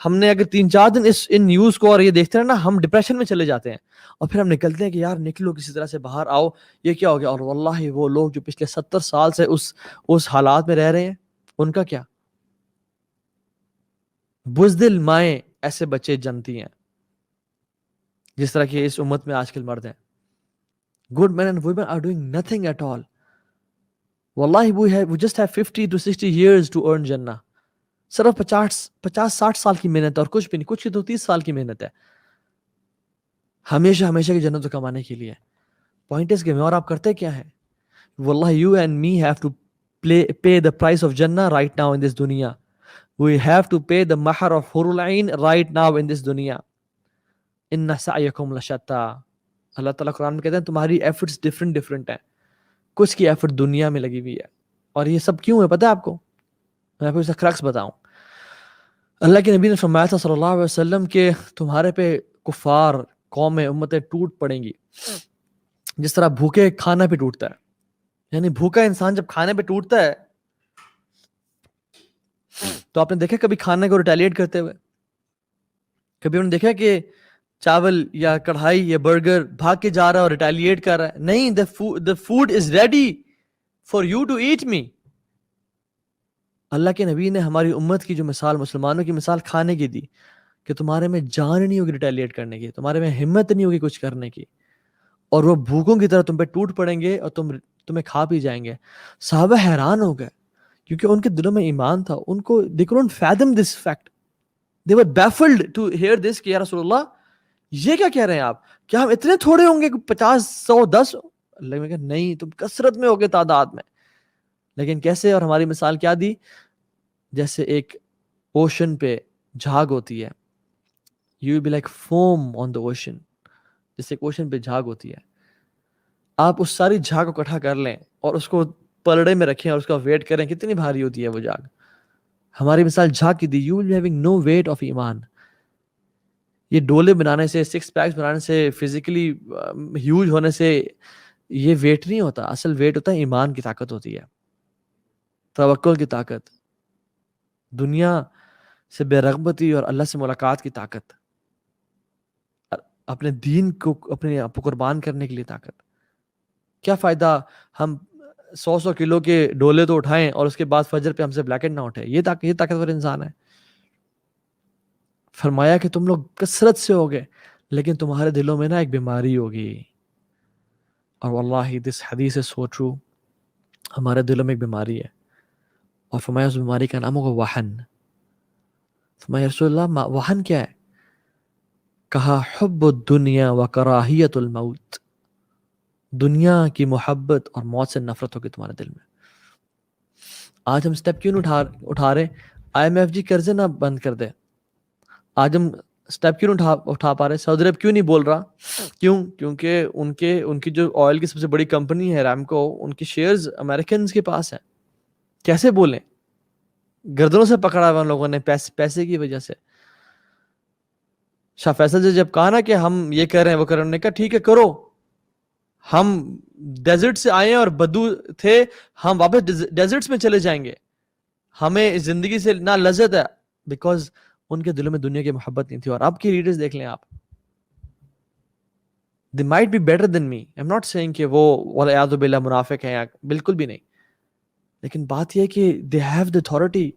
ہم نے اگر 3-4 دن ان نیوز کو اور یہ دیکھتے ہیں نا، ہم ڈپریشن میں چلے جاتے ہیں اور پھر ہم نکلتے ہیں کہ یار نکلو، کسی طرح سے باہر آؤ، یہ کیا ہو گیا. اور واللہ وہ لوگ جو پچھلے 70 سال سے اس حالات میں رہ رہے ہیں، ان کا کیا؟ بزدل مائیں ایسے بچے جنتی ہیں جس طرح کہ اس امت میں آج کل مرد ہیں. Good men and women are doing nothing at all. Wallahi, we just have 50 to 60 years to earn Jannah. صرف 50-60 سال کی محنت، اور کچھ بھی نہیں، کچھ کی تو 30 سال کی محنت ہے ہمیشہ کی جنت کو کمانے کے لیے. پوائنٹ اس کے میں، اور آپ کرتے کیا ہے؟ Wallahi, you and me have to pay the price of Jannah right now in this dunya. We have to pay the mahar of Hurul Ain right now in this dunya. ان سعیکم لشتا. اللہ تعالیٰ قرآن میں کہتے ہیں تمہاری ایفرٹس ڈفرینٹ ہیں. کچھ کی ایفرٹ دنیا میں لگی ہوئی ہے. اور یہ سب کیوں ہے پتہ ہے آپ کو؟ میں آپ کو اس کا کرکس بتاؤں. اللہ کے نبی نے فرمایا تھا صلی اللہ علیہ وسلم کہ تمہارے پہ کفار، قومیں، امتیں ٹوٹ پڑیں گی جس طرح بھوکے کھانا پہ ٹوٹتا ہے, یعنی بھوکا انسان جب کھانے پہ ٹوٹتا ہے تو آپ نے دیکھا کبھی کھانے کو ریٹیلیٹ کرتے ہوئے؟ کبھی انہوں نے دیکھا کہ چاول یا کڑھائی یا برگر بھاگ کے جا رہا ہے اور ریٹیلیٹ کر رہا ہے؟ نہیں, the food is ready for you to eat me. اللہ کے نبی نے ہماری امت کی جو مثال, مسلمانوں کی مثال کھانے کی دی کہ تمہارے میں جان نہیں ہوگی ریٹیلیٹ کرنے کی, تمہارے میں ہمت نہیں ہوگی کچھ کرنے کی, اور وہ بھوکوں کی طرح تم پہ ٹوٹ پڑیں گے اور تمہیں کھا پی جائیں گے. صحابہ حیران ہو گئے کیونکہ ان کے دلوں میں ایمان تھا. ان کو they couldn't fathom this fact. They were baffled to hear this کہ یا رسول اللہ یہ کیا کہہ رہے ہیں آپ, کیا ہم اتنے تھوڑے ہوں گے, 50 100 10؟ اللہ نے کہا نہیں, تم کثرت میں ہوگے, تعداد میں. لیکن کیسے؟ اور ہماری مثال کیا دی؟ جیسے ایک اوشن پہ جھاگ ہوتی ہے, you will be like foam on the ocean. جیسے ایک اوشن پہ جھاگ ہوتی ہے, آپ اس ساری جھاگ کو اکٹھا کر لیں اور اس کو پلڑے میں رکھیں اور اس کا ویٹ کریں, کتنی بھاری ہوتی ہے وہ جھاگ. ہماری مثال جھاگ کی دی, you will be having no weight of ایمان. یہ ڈولے بنانے سے, 6 پیکس بنانے سے, فزیکلی ہیوج ہونے سے یہ ویٹ نہیں ہوتا. اصل ویٹ ہوتا ہے ایمان کی طاقت ہوتی ہے, توکل کی طاقت, دنیا سے بے رغبتی اور اللہ سے ملاقات کی طاقت, اپنے دین کو اپنے آپ کو قربان کرنے کے لیے طاقت. کیا فائدہ ہم 100 کلو کے ڈولے تو اٹھائیں اور اس کے بعد فجر پہ ہم سے بلیکٹ نہ اٹھے. یہ طاقتور انسان ہے. فرمایا کہ تم لوگ کثرت سے ہوگے لیکن تمہارے دلوں میں نا ایک بیماری ہوگی, اور واللہ this حدیث is so true. ہمارے دلوں میں ایک بیماری ہے, اور فرمایا اس بیماری کا نام ہوگا وہن. فرمایا رسول اللہ وہن کیا ہے؟ کہا حب الدنیا و کراہیت الموت. دنیا کی محبت اور موت سے نفرت ہوگی تمہارے دل میں. آج ہم سٹیپ کیوں نہیں اٹھا رہے؟ IMF قرضے نہ بند کر دے. آج ہم سٹیپ کیوں نہیں اٹھا پا رہے؟ سعودی عرب کیوں نہیں بول رہا؟ کیوں؟ کیونکہ ان کی جو آئل کی سب سے بڑی کمپنی ہے رامکو, ان کی شیئرز امریکنز کے پاس ہیں. کیسے بولیں؟ گردنوں سے پکڑا ہوا ان لوگوں نے پیسے کی وجہ سے. شاہ فیصل سے جب کہا نا کہ ہم یہ کر رہے ہیں وہ کر رہے ہیں, انہوں نے کہا ٹھیک ہے کرو, ہم ڈیزرٹ سے آئے اور بدو تھے, ہم واپس ڈیزرٹس میں چلے جائیں گے, ہمیں زندگی سے نہ لذت ہے, بیکاز ان کے دلوں میں دنیا کی محبت نہیں تھی. اور اب کی لیڈرز دیکھ لیں آپ, they might be better than me. I'm not saying کہ وہ والعیاذ باللہ منافق ہیں, بالکل بھی نہیں, لیکن بات یہ ہے کہ they have the authority,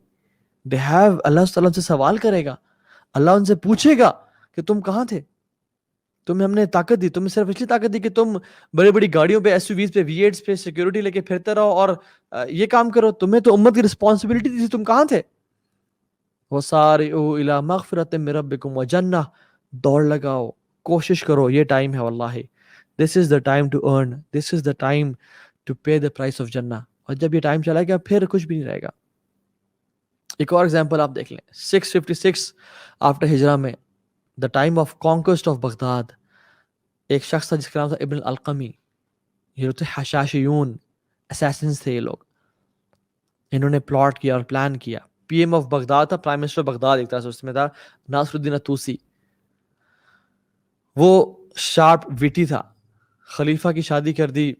they have, اللہ تعالیٰ سے سوال کرے گا, اللہ ان سے پوچھے گا کہ تم کہاں تھے, تمہیں ہم نے طاقت دی, تمہیں صرف اس لیے طاقت دی کہ تم بڑی بڑی گاڑیوں پہ, SUVs پہ, V8s پہ سیکیورٹی لے کے پھرتے رہو اور یہ کام کرو, تمہیں تو امت کی رسپانسبلٹی تھی, تم کہاں تھے؟ وَسَارِعُوا إِلَىٰ مَغْفِرَةٍ مِّن رَبِّكُمْ وَجَنَّةٍ. دوڑ لگاؤ, کوشش کرو, یہ ٹائم ہے واللہ, this is the time to earn, this is the time to pay the price of Jannah. اور جب یہ ٹائم چلا گیا پھر کچھ بھی نہیں رہے گا. ایک اور ایگزامپل آپ دیکھ لیں, 656 آفٹر ہجرہ میں, the time of conquest of Baghdad, ایک شخص تھا جس کا نام تھا ابن القمی. یہ تھے حشاشیون, اسیسنز تھے یہ لوگ. انہوں نے پلاٹ کیا اور پلان کیا. PM آف بغداد تھا, پرائم منسٹر بغداد ایک طرح سے, اس میں تھا ناصر الدین الطوسی. وہ شارپ ویٹی تھا, خلیفہ کی شادی کر دی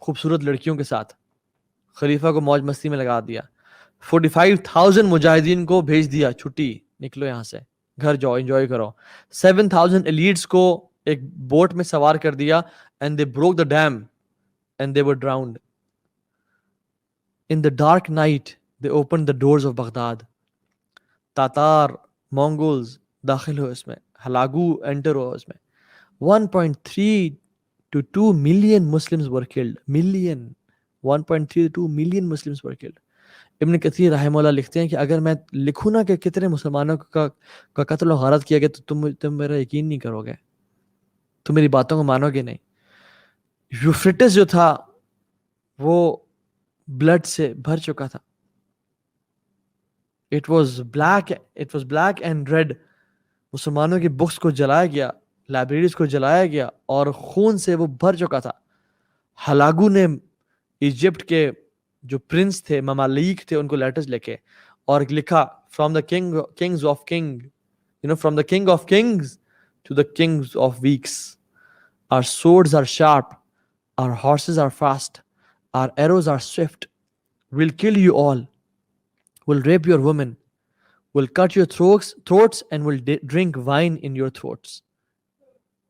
خوبصورت لڑکیوں کے ساتھ, خلیفہ کو موج مستی میں لگا دیا. 45,000 مجاہدین کو بھیج دیا, چھٹی, نکلو یہاں سے, گھر جاؤ, انجوائے کرو. 7,000 ایلیٹس کو ایک بوٹ میں سوار کر دیا, and they broke the dam and they were drowned. In the dark night they opened the doors of Baghdad. تاتار, مونگولز داخل ہوئے اس میں, ہلاگو انٹر ہوا اس میں. 1.3 to 2 million Muslims were killed. 1.3 to 2 million Muslims were killed. ابن کثیر رحمہ اللہ لکھتے ہیں کہ اگر میں لکھوں نا کہ کتنے مسلمانوں کا قتل و غارت کیا گیا تو تم میرا یقین نہیں کرو گے, تم میری باتوں کو مانو گے نہیں. یوفریٹس جو تھا وہ بلڈ سے بھر چکا تھا. It was black and red. مسلمانوں کی بکس کو جلایا گیا, لائبریریز کو جلایا گیا, اور خون سے وہ بھر چکا تھا. ہلاگو نے ایجپٹ کے جو پرنس تھے, ممالک تھے, ان کو لیٹرز لکھے اور لکھا from the kings of king, from the king of kings to the kings of weeks. Our swords are sharp, our horses are fast, our arrows are swift. We'll kill you all. We'll rape your women. We'll cut your throats and we'll drink wine in your throats.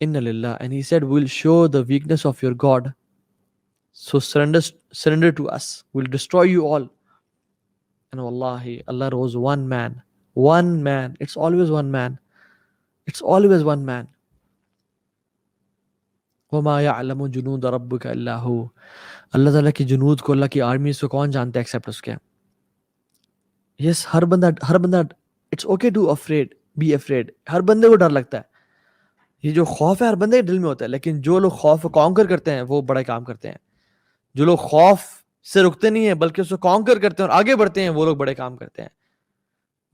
Inna lillah. And he said, we'll show the weakness of your God. So surrender to us. We'll destroy you all. And wallahi, Allah rose one man. One man. It's always one man. It's always one man. وَمَا يَعْلَمُ جُنُودَ رَبُّكَ إِلَّا هُوَ. اللہ تعالیٰ کی جنود کو, اللہ کی آرمیز کو کون جانتا ہے ایکسپٹ اس کے. یس, ہر بندہ it's okay to afraid, be afraid. ہر بندے کو ڈر لگتا ہے. یہ جو خوف ہے ہر بندے کے دل میں ہوتا ہے, لیکن جو لوگ خوف کو کانکر کرتے ہیں وہ بڑے کام کرتے ہیں. جو لوگ خوف سے رکتے نہیں ہیں بلکہ اس کو کانکر کرتے ہیں اور آگے بڑھتے ہیں, وہ لوگ بڑے کام کرتے ہیں.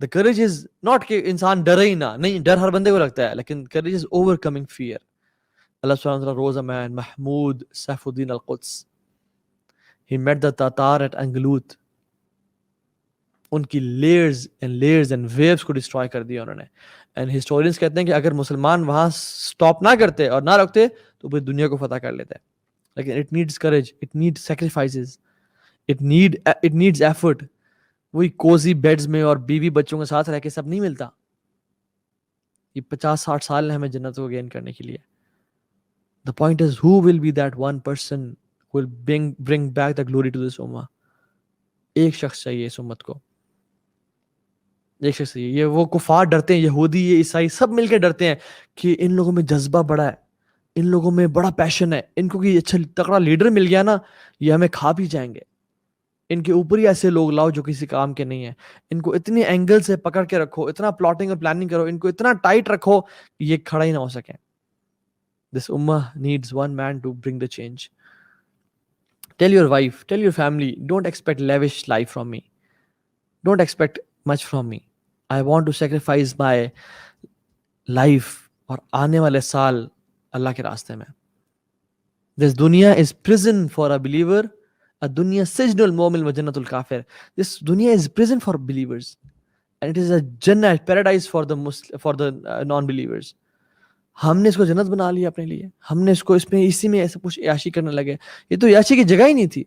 The courage is not کہ انسان ڈرے ہی نہ, نہیں, ڈر ہر بندے کو لگتا ہے, لیکن courage is overcoming fear. Allah subhanahu wa ta'ala rose a man, Mahmud Saifuddin al-Quds. He met the Tatar at Angalut. ان کی لیئرز اینڈ ویوز کو ڈسٹرائے کر دیا انہوں نے. اینڈ ہسٹورینس کہتے ہیں کہ اگر مسلمان وہاں سٹاپ نہ کرتے اور نہ رکھتے تو پھر دنیا کو فتح کر لیتے. لیکن it needs courage, it needs sacrifices, it needs effort. وہی کوزی بیڈز میں اور بیوی بچوں کے ساتھ رہ کے سب نہیں ملتا. یہ 50-60 سال ہیں ہمیں جنت کو گین کرنے کے لیے. The point is, who will be that one person who will bring back the glory to this ummah? ایک شخص چاہیے اس امت کو, ایک شخص چاہیے. یہ وہ کفار ڈرتے ہیں, یہودی, یہ عیسائی, سب مل کے ڈرتے ہیں کہ ان لوگوں میں جذبہ بڑا ہے, ان لوگوں میں بڑا پیشن ہے, ان کو کہ اچھا تکڑا لیڈر مل گیا نا, یہ ہمیں کھا بھی جائیں گے. ان کے اوپر ہی ایسے لوگ لاؤ جو کسی کام کے نہیں ہیں. ان کو اتنے اینگل سے پکڑ کے رکھو, اتنا پلاٹنگ اور پلاننگ کرو, ان کو اتنا ٹائٹ رکھو کہ یہ کھڑا ہی نہ ہو سکیں. This ummah needs one man to bring the change. Tell your wife, tell your family, don't expect lavish life from me. Don't expect much from me. I want to sacrifice my life اور آنے والے سال اللہ کے راستے میں. This dunya is prison for a believer. الدنیا سجن المؤمن وجنت الکافر. This dunya is prison for believers and it is a jannah, paradise for the non-believers. ہم نے اس کو جنت بنا لیا اپنے لیے. ہم نے اسی میں ایسا کچھ عیاشی کرنے لگے. یہ تو عیاشی کی جگہ ہی نہیں تھی.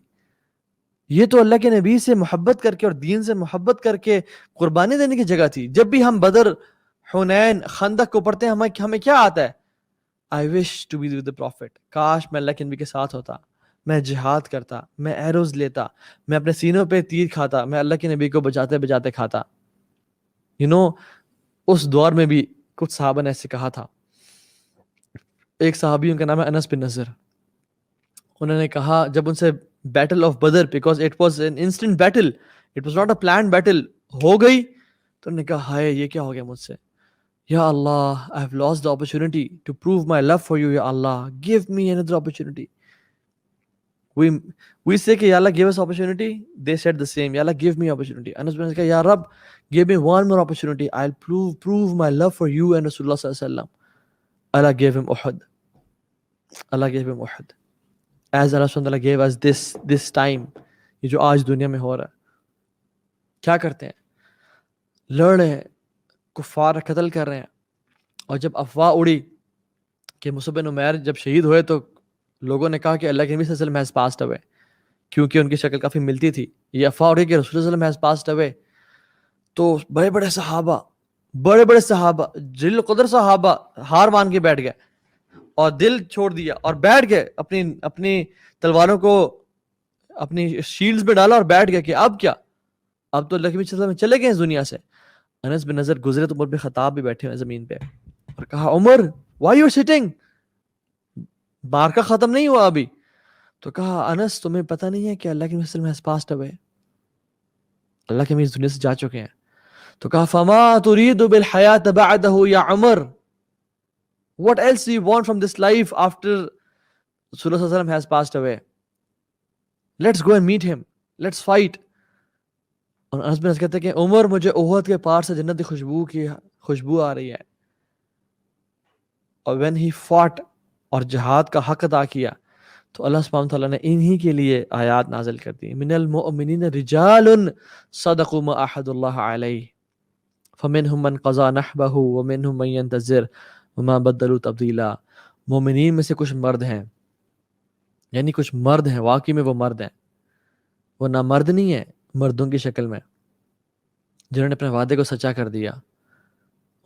یہ تو اللہ کے نبی سے محبت کر کے اور دین سے محبت کر کے قربانی دینے کی جگہ تھی. جب بھی ہم بدر, حنین, خندق کو پڑھتے ہیں ہمیں کیا آتا ہے؟ I wish to be with the prophet. کاش میں اللہ کے نبی کے ساتھ ہوتا, میں جہاد کرتا, میں ایروز لیتا, میں اپنے سینوں پہ تیر کھاتا, میں اللہ کے نبی کو بجاتے بجاتے کھاتا. اس دور میں بھی کچھ صحابہ نے ایسے کہا تھا. ایک صحابی, ان کا نام ہے انس بن نضر. انہوں نے کہا جب ان سے battle of Badr, because it was an instant battle, it was not a planned battle, ہو گئی تو انہوں نے کہا ہائے یہ کیا ہو گیا مجھ سے, یا اللہ I have lost the opportunity to prove my love for you, یا اللہ give me another opportunity. We say کہ یا اللہ give us opportunity, they said the same, یا اللہ give me opportunity. انس بن نضر کہا یا رب give me one more opportunity, I'll prove my love for you and Rasulullah صلی اللہ علیہ وسلم. Allah gave him Uhud. Allah gave him Uhud. As Allah subhanahu wa ta'ala gave us this time, یہ جو آج دنیا میں ہو رہا ہے. کیا کرتے ہیں؟ لڑ رہے ہیں, کفار قتل کر رہے ہیں. اور جب افواہ اڑی کہ مصعب بن عمیر جب شہید ہوئے تو لوگوں نے کہا کہ اللہ کے نبی صلی اللہ علیہ وسلم has passed away, کیونکہ ان کی شکل کافی ملتی تھی. یہ افواہ اڑی کہ رسول اللہ صلی اللہ علیہ وسلم has passed away, تو بڑے بڑے صحابہ جلیل القدر صحابہ ہار مان کے بیٹھ گئے اور دل چھوڑ دیا اور بیٹھ گئے, اپنی تلواروں کو اپنی شیلڈز میں ڈالا اور بیٹھ گئے کہ اب کیا, اب تو اللہ کے نبی صلی اللہ علیہ وسلم چلے گئے اس دنیا سے. انس بن نضر گزرے تو عمر بن خطاب بھی بیٹھے ہوئے زمین پہ اور کہا عمر why you sitting, مارکا ختم نہیں ہوا ابھی. تو کہا انس تمہیں پتہ نہیں ہے کہ اللہ کے نبی صلی اللہ علیہ وسلم has passed away, اللہ کے نبی اس دنیا سے جا چکے ہیں. تو کہا فما تريد بالحیات بعده یا عمر, what else do you want from this life after Rasulullah صلی اللہ علیہ وسلم has passed away? Let's go and meet him, let's fight. اور انس بن نضر کہتے ہیں کہ عمر مجھے احد کے پار سے جنت کی خوشبو آ رہی ہے. اور when he fought اور جہاد کا حق ادا کیا تو اللہ سبحانہ وتعالیٰ نے انہی کے لیے آیات نازل کر دی. من المؤمنین رجال صدقوا ما عاهدوا اللہ علیہ فمنهم من قضى نحبه ومنهم من ينتظر وما بدلوا تبدیلا. مومنین میں سے کچھ مرد ہیں، یعنی کچھ مرد ہیں، واقعی میں وہ مرد ہیں، وہ نہ مرد نہیں ہیں مردوں کی شکل میں، جنہوں نے اپنے وعدے کو سچا کر دیا.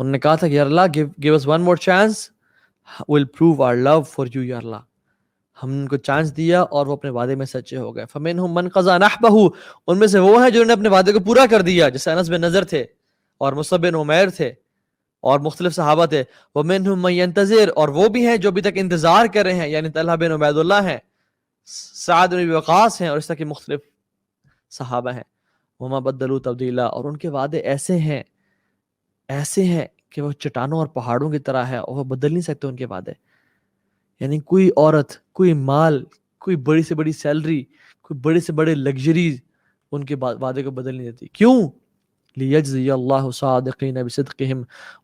انہوں نے کہا تھا کہ یا اللہ give us one more chance, we'll prove our love for you یا اللہ. ہم نے ان کو چانس دیا اور وہ اپنے وعدے میں سچے ہو گئے. فمنهم من قضى نحبه، ان میں سے وہ ہیں جنہوں نے اپنے وعدے کو پورا کر دیا، جیسے انس بن نضر تھے اور مصعب بن عمیر تھے اور مختلف صحابہ تھے. ومنهم من ينتظر، اور وہ بھی ہیں جو ابھی تک انتظار کر رہے ہیں، یعنی طلحہ بن عبید اللہ ہیں، سعد بن وقاص ہیں، اور اس طرح کے مختلف صحابہ ہیں. وما بدلوا تبدیلا، اور ان کے وعدے ایسے ہیں کہ وہ چٹانوں اور پہاڑوں کی طرح ہے، اور وہ بدل نہیں سکتے ان کے وعدے. یعنی کوئی عورت، کوئی مال، کوئی بڑی سے بڑی سیلری، کوئی بڑے سے بڑے لگژریز ان کے وعدے کو بدل نہیں دیتی. کیوں؟ لِيَجْزِيَ اللَّهُ صَادِقِينَ بِصِدْقِهِمْ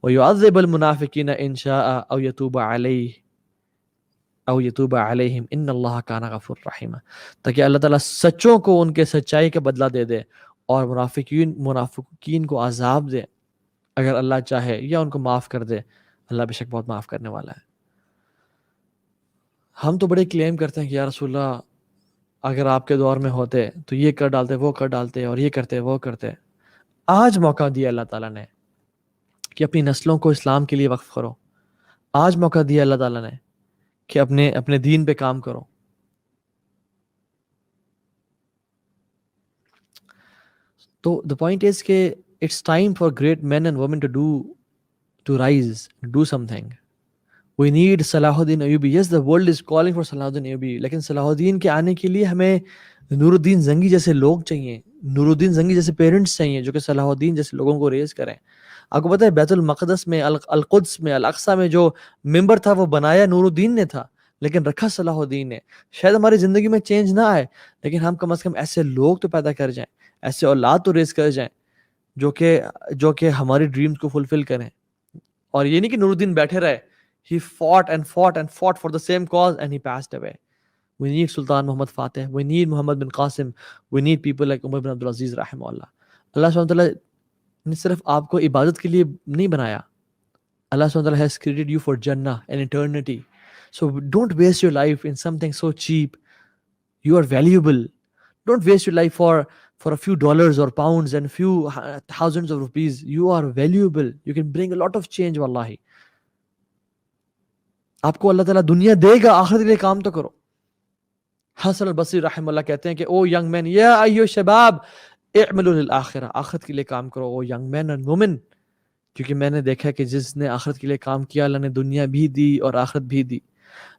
وَيُعَذِّبَ الْمُنَافِقِينَ إِنْ شَاءَ أَوْ يَتُوبَ عَلَيْهِمْ إِنَّ اللَّهَ كَانَ غَفُورًا رَحِيمًا، تاکہ اللہ تعالیٰ سچوں کو ان کے سچائی کا بدلہ دے دے اور منافقین کو عذاب دے اگر اللہ چاہے، یا ان کو معاف کر دے. اللہ بے شک بہت معاف کرنے والا ہے. ہم تو بڑے کلیم کرتے ہیں کہ یا رسول اللہ اگر آپ کے دور میں ہوتے تو یہ کر ڈالتے، وہ کر ڈالتے، اور یہ کرتے، وہ کرتے. آج موقع دیا اللہ تعالیٰ نے کہ اپنی نسلوں کو اسلام کے لیے وقف کرو. آج موقع دیا اللہ تعالیٰ نے کہ اپنے دین پہ کام کرو. تو the point is کہ it's time for great men and women to rise, do something. We need صلاح الدین Ayubi. Yes, the world is calling for صلاح الدین ایوبی، لیکن صلاح الدین کے آنے کے لیے ہمیں نور الدین زنگی جیسے لوگ چاہیے، نور الدین زنگی جیسے پیرنٹس چاہیے جو کہ صلاح الدین جیسے لوگوں کو ریز کریں. آپ کو پتہ ہے بیت المقدس میں، القدس میں، الاقصی میں جو ممبر تھا وہ بنایا نور الدین نے تھا، لیکن رکھا صلاح الدین نے. شاید ہماری زندگی میں چینج نہ آئے، لیکن ہم کم از کم ایسے لوگ تو پیدا کر جائیں، ایسے اولاد تو ریز کر جائیں جو کہ ہماری ڈریمز کو فلفل کریں. اور یہ نہیں کہ نور الدین بیٹھے رہے. He fought and fought and fought for the same cause and he passed away. We need Sultan Muhammad Fateh. We need Muhammad bin Qasim. We need people like Umar bin Abdul Aziz رحمہ اللہ. اللہ سبحانہ وتعالیٰ نے صرف آپ کو عبادت کے لیے نہیں بنایا. اللہ سبحانہ وتعالیٰ has created you for Jannah and eternity. So don't waste your life in something so cheap. You are valuable. Don't waste your life for a few dollars or pounds and few thousands of rupees. You are valuable. You can bring a lot of change wallahi. آپ کو اللہ تعالیٰ دنیا دے گا، آخرت کے لیے کام تو کرو. حسن البصری رحمہ اللہ کہتے ہیں کہ او ینگ مین یا ایو شباب اعملوا للآخرہ، آخرت کے لیے کام کرو او ینگ مین اینڈ وومن، کیونکہ میں نے دیکھا کہ جس نے آخرت کے لیے کام کیا اللہ نے دنیا بھی دی اور آخرت بھی دی،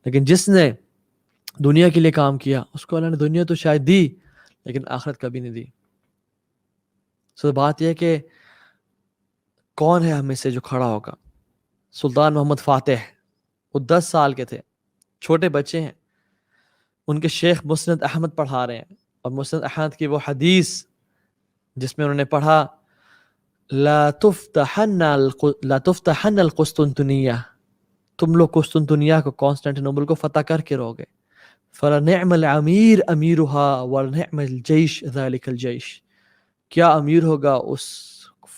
لیکن جس نے دنیا کے لیے کام کیا اس کو اللہ نے دنیا تو شاید دی لیکن آخرت کبھی نہیں دی. سو بات یہ ہے کہ کون ہے ہم میں سے جو کھڑا ہوگا. سلطان محمد فاتح، وہ 10 سال کے تھے، چھوٹے بچے ہیں. ان کے شیخ مسند احمد پڑھا رہے ہیں، اور مسند احمد کی وہ حدیث جس میں انہوں نے پڑھا لا تفتحن القسطنطنیہ، تم لوگ قسطنطنیہ کو، کانسٹینٹینوپل کو فتح کر کے رہو گے. فلنعم الامیر امیرها ولنعم الجیش ذلک الجیش، کیا امیر ہوگا اس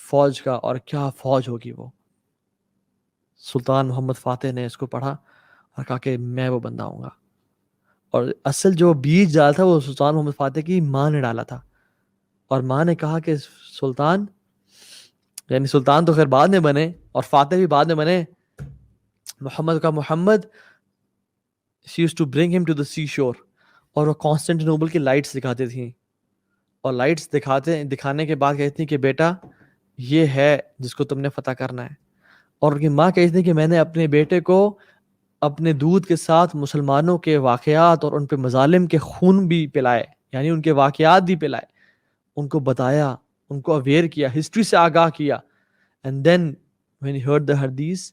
فوج کا اور کیا فوج ہوگی وہ. سلطان محمد فاتح نے اس کو پڑھا اور کہا کہ میں وہ بندہ ہوں گا. اور اصل جو بیج ڈالا تھا وہ سلطان محمد فاتح کی ماں نے ڈالا تھا، اور ماں نے کہا کہ سلطان، یعنی سلطان تو خیر بعد میں بنے اور فاتح بھی بعد میں بنے، محمد کا محمد she used to bring him to the sea shore، اور وہ کانسٹینٹینوپل کی لائٹس دکھاتی تھیں، اور لائٹس دکھانے کے بعد کہتی تھیں کہ بیٹا یہ ہے جس کو تم نے فتح کرنا ہے. اور ان کی ماں کہتی تھی کہ میں نے اپنے بیٹے کو اپنے دودھ کے ساتھ مسلمانوں کے واقعات اور ان پہ مظالم کے خون بھی پلائے، یعنی ان کے واقعات بھی پلائے، ان کو بتایا، ان کو اویئر کیا، ہسٹری سے آگاہ کیا. And then when he heard the hadith,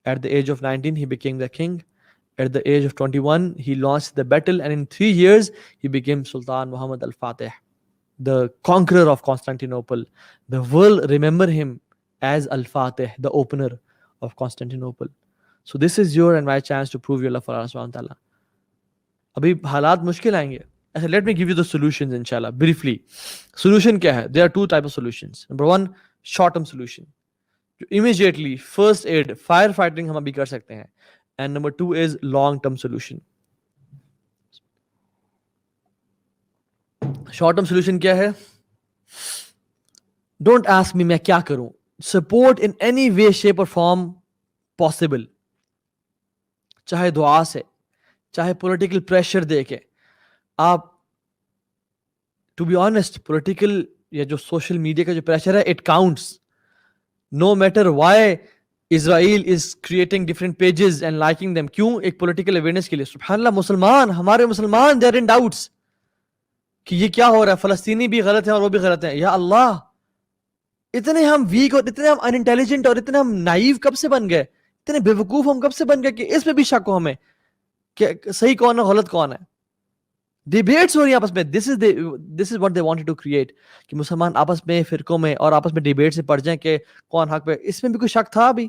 at the age of 19 he became the king. At the age of 21 he launched the battle, and in 3 years he became Sultan Muhammad al-Fatih, the conqueror of Constantinople. The world remember him as Al-Fatih, the opener of Constantinople. So this is your and my chance to prove your love for Allah subhanahu wa ta'ala. ابھی حالات مشکل آئیں گے. Let me give you the solutions inshallah briefly. Solution کیا ہے؟ There are 2 types of solutions. Number 1, short term solution. immediately first aid, fire fighting ہم ابھی کر سکتے ہیں. And number 2 is long term solution. Short term solution کیا ہے؟ Don't ask me میں کیا کروں. Support in any way, shape or form possible. چاہے دعا سے, چاہے پولیٹیکل پریشر دے کے. آپ ٹو بی آنیسٹ پولیٹیکل یا جو سوشل میڈیا کا جو پریشر ہے it counts. No matter why Israel is creating different pages and liking them. کیوں؟ ایک پولیٹیکل اویئرنیس کے لیے. سبحان اللہ, مسلمان, ہمارے مسلمان دے آر ان ڈاؤٹس کہ یہ کیا ہو رہا ہے, فلسطینی بھی غلط ہیں اور وہ بھی غلط ہیں. یا اللہ, اتنے ہم ویک اور اتنے ہم ان انٹیلیجنٹ اور اتنے ہم نائیو کب سے بن گئے, اتنے بیوقوف ہم کب سے بن گئے کہ اس پہ بھی شک ہو ہمیں کہ صحیح کون ہے غلط کون ہے. ڈیبیٹس ہو رہی ہیں آپس میں. This is what they wanted to create کہ مسلمان آپس میں فرقوں میں اور آپس میں ڈیبیٹ سے پڑ جائیں کہ کون حق پہ. اس میں بھی کوئی شک تھا ابھی؟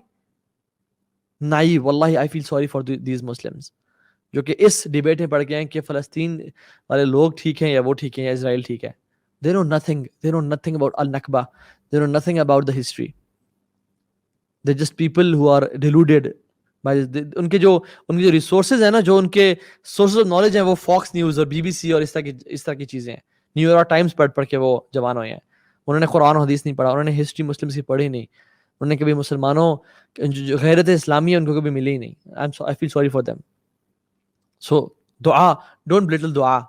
نائیو. واللہ I feel sorry for these Muslims جو کہ اس ڈیبیٹ میں پڑ گئے ہیں کہ فلسطین والے لوگ ٹھیک ہیں یا وہ ٹھیک ہیں یا اسرائیل ٹھیک ہے. They know nothing. They know nothing about Al-Nakba. They know nothing about the history. They're just people who are deluded by ان کے جو ریسورسز ہیں نا, جو ان کے سورسز آف نالج ہیں وہ فاکس نیوز اور بی بی سی اور اس طرح کی چیزیں ہیں. نیو یارک ٹائمز پڑھ کے وہ جوان ہوئے ہیں. انہوں نے قرآن و حدیث نہیں پڑھا, انہوں نے ہسٹری مسلمس کی پڑھی نہیں, انہوں نے کبھی مسلمانوں جو غیرت اسلامی ہے ان کو کبھی ملی ہی نہیں. I feel sorry for them. So دعا, don't belittle دعا,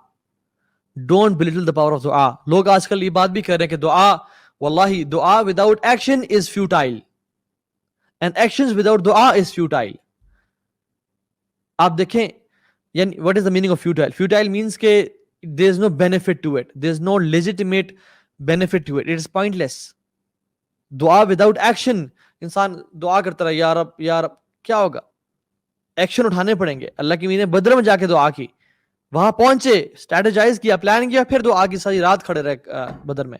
don't belittle the power of دعا. لوگ آج کل یہ بات بھی کر رہے ہیں کہ دعا, واللہ دعا without action is futile and actions without دعا is futile. آپ دیکھیں یعنی what is the meaning of futile? Futile means کہ there is no benefit to it, there is no legitimate benefit to it, it is pointless. دعا وداؤٹ ایکشن, انسان دعا کرتا رہا یا رب یا رب, کیا ہوگا؟ ایکشن اٹھانے پڑیں گے. اللہ کی مین بدر میں جا کے دعا کی, وہاں پہنچے, اسٹریٹجائز کیا, پلان کیا, پھر دعا کی, ساری رات کھڑے رہے بدر میں.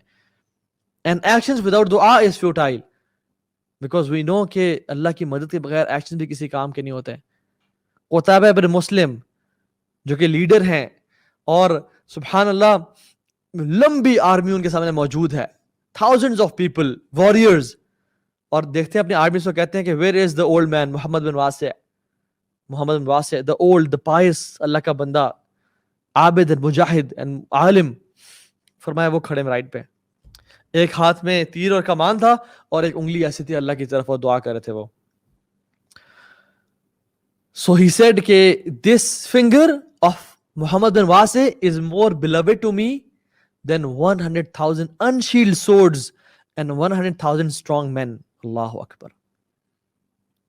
اینڈ ایکشنز وداؤٹ دعا از فیوٹائل بیکاز وی نو کہ اللہ کی مدد کے بغیر ایکشن بھی کسی کام کے نہیں ہوتے. قتیبہ بن مسلم جو کہ لیڈر ہیں اور سبحان اللہ لمبی آرمی ان کے سامنے موجود ہے, thousands of people, warriors, اور دیکھتے ہیں اپنی آرمی سے کہتے ہیں کہ where is the old man محمد بن واسع, محمد بن واسع, the old, the pious, اللہ کا بندہ, عابد, مجاہد and عالم. فرمایا وہ کھڑے رائٹ پہ, ایک ہاتھ میں تیر اور کمان تھا اور ایک انگلی ایسی تھی اللہ کی طرف, اور دعا کر رہے تھے وہ. So he said کہ this finger of Muhammad bin Wasi is more beloved to me than 100,000 unshielded swords and 100,000 strong men. Allahu Akbar.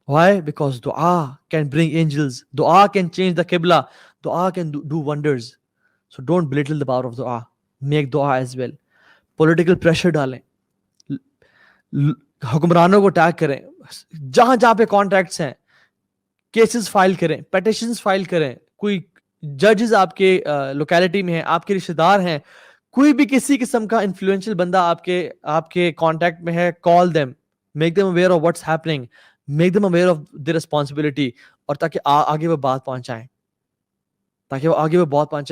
Why? Because dua can bring angels. Dua can change the qibla. Dua can do wonders. So don't belittle the power of dua. Make dua as well. Political pressure ڈالیں, حکمرانوں کو ٹیگ کریں, جہاں جہاں پہ کانٹیکٹس ہیں کیسز فائل کریں, پیٹیشنز فائل کریں. کوئی ججز آپ کے لوکیلٹی میں ہیں, آپ کے رشتہ دار ہیں, کوئی بھی کسی قسم کا انفلوئنشل بندہ آپ کے کانٹیکٹ میں ہے, call them, make them aware of what's happening, make them aware of the responsibility, اور تاکہ آگے وہ بات پہنچائیں,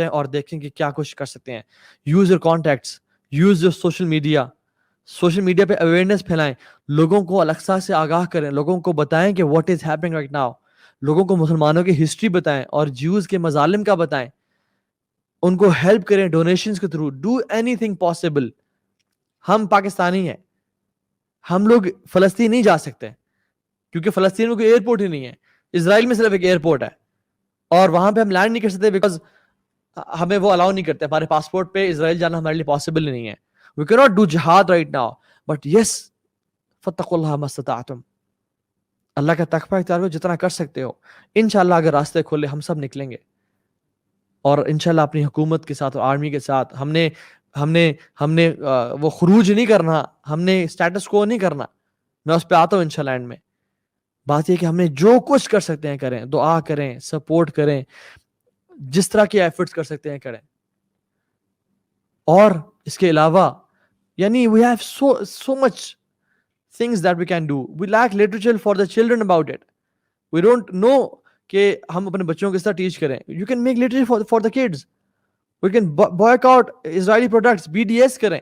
اور دیکھیں کہ کیا کچھ کر سکتے ہیں. Use your contacts, use your social media. Social media پہ اویئرنیس پھیلائیں, لوگوں کو الاقصیٰ سے آگاہ کریں, لوگوں کو بتائیں کہ what is happening right now, لوگوں کو مسلمانوں کی ہسٹری بتائیں اور جیوز کے مظالم کا بتائیں, ان کو ہیلپ کریں ڈونیشنز کے through. Do any thing possible. ہم پاکستانی ہیں, ہم لوگ فلسطین نہیں جا سکتے کیونکہ فلسطین میں کوئی ایئرپورٹ ہی نہیں ہے. اسرائیل میں صرف ایک ایئرپورٹ ہے اور وہاں پہ ہم لینڈ نہیں کر سکتے بیکاز ہمیں وہ الاؤ نہیں کرتے, ہمارے پاسپورٹ پہ اسرائیل جانا ہمارے لیے پاسبل نہیں ہے. We cannot do jihad right now, but yes, فَاتَّقُوا اللَّهَ مَا اسْتَطَعْتُمْ. اللہ کا تقوی اختیار کرو جتنا کر سکتے ہو. انشاءاللہ اگر راستے کھولے ہم سب نکلیں گے, اور انشاءاللہ اپنی حکومت کے ساتھ اور آرمی کے ساتھ ہم نے وہ خروج نہیں کرنا, ہم نے اسٹیٹس کو نہیں کرنا. میں اس پہ آتا ہوں انشاءاللہ اینڈ میں. بات یہ کہ ہم نے جو کچھ کر سکتے ہیں کریں, دعا کریں, سپورٹ کریں, جس طرح کے ایفرٹس کر سکتے ہیں کریں. اور اس کے علاوہ یعنی we have so much things that we can do. We lack literature for the children about it. We don't know کہ ہم اپنے بچوں کو کس طرح ٹیچ کریں. You can make literature for the kids. We can boycott Israeli products, BDS کریں,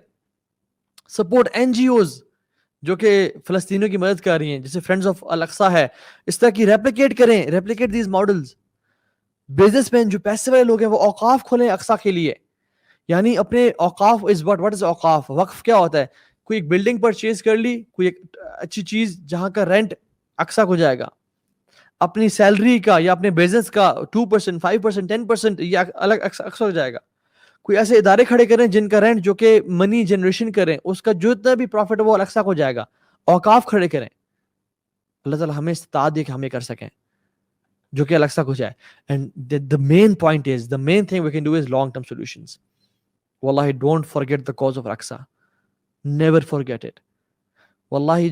support NGOs, جو کہ فلسطینیوں کی مدد کر رہی ہیں، جیسے فرینڈز آف الاقصی ہے، اس طرح کی ریپلیکیٹ کریں، replicate these models. Business man جو پیسے والے لوگ ہیں وہ اوقاف کھولیں اقصی کے لیے، یعنی اپنے اوقاف از واٹ از اوقاف. وقف کیا ہوتا ہے؟ کوئی ایک بلڈنگ پرچیز کر لی، کوئی ایک اچھی چیز جہاں کا رینٹ اقصی کو جائے گا، اپنی سیلری کا یا اپنے بزنس کا 2%، 5%، 10% یہ الگ اقصی ہو جائے گا. کوئی ایسے ادارے کھڑے کریں جن کا رینٹ جو کہ منی جنریشن کریں، اس کا جتنا بھی پروفٹ ہے وہ اقصی کو جائے گا. اوقاف کھڑے کریں. اللہ تعالیٰ ہمیں استطاعت دے کہ ہم یہ کر سکیں جو کہ اقصی کو جائے. And the main point is, the main thing we can do is long term solutions. Wallahi, don't forget the cause of Aqsa. Never forget it. Wallahi,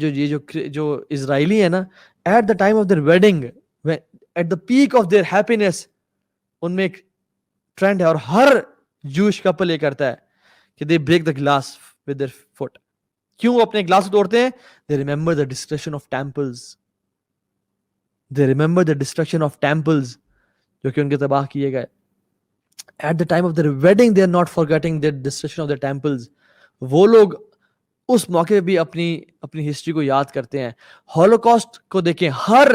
جو اسرائیلی ہے نا، at the time of their wedding, at the peak of their happiness, ان میں ایک ٹرینڈ ہے اور ہر جوش کپل یہ کرتا ہے کہ they break the glass with their foot. کیوں وہ اپنے گلاس کو توڑتے ہیں؟ they remember the destruction of temples. They remember the destruction of temples جو کہ ان کے تباہ کیے گئے. At the time of their wedding they are not forgetting the destruction of their temples. وہ لوگ اس موقع پہ بھی اپنی ہسٹری کو یاد کرتے ہیں. ہولوکاسٹ کو دیکھیں، ہر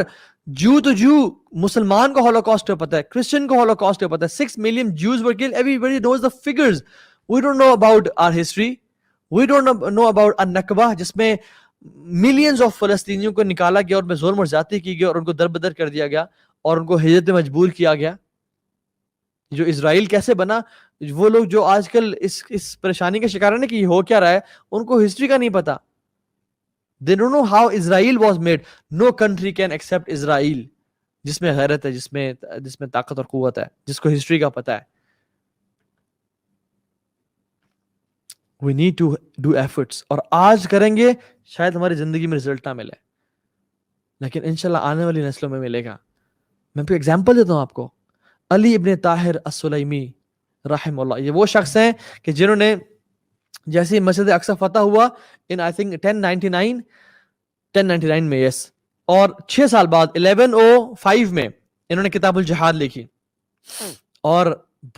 جو مسلمان کو ہولوکاسٹ کا پتہ ہے، کرسچن کو ہولوکاسٹ کا پتہ ہے. 6 million Jews were killed. Everybody knows the figures. We don't know about our history. We don't know about النکبہ جس میں ملینز آف فلسطینیوں کو نکالا گیا اور میں ظلم اور زیادتی کی گئی اور ان کو دربدر کر دیا گیا اور ان کو ہجرت مجبور کیا گیا. جو اسرائیل کیسے بنا، وہ لوگ جو آج کل اس پریشانی کا شکار ہے کہ یہ ہو کیا رہا ہے، ان کو ہسٹری کا نہیں پتا. They don't know how Israel was made. No country can accept Israel جس میں غیرت ہے، جس میں طاقت اور قوت ہے، جس کو ہسٹری کا پتا ہے. We need to do efforts. اور آج کریں گے شاید ہماری زندگی میں رزلٹ نہ ملے، لیکن انشاءاللہ آنے والی نسلوں میں ملے گا. میں کوئی ایگزامپل دیتا ہوں آپ کو. علی ابن طاہر السلیمی رحم اللہ، یہ وہ شخص ہیں کہ جنہوں نے جیسے مسجد اقصی فتح ہوا ان آئی تھنک 1099 میں، یس، اور 6 سال بعد 1105 میں انہوں نے کتاب الجہاد لکھی اور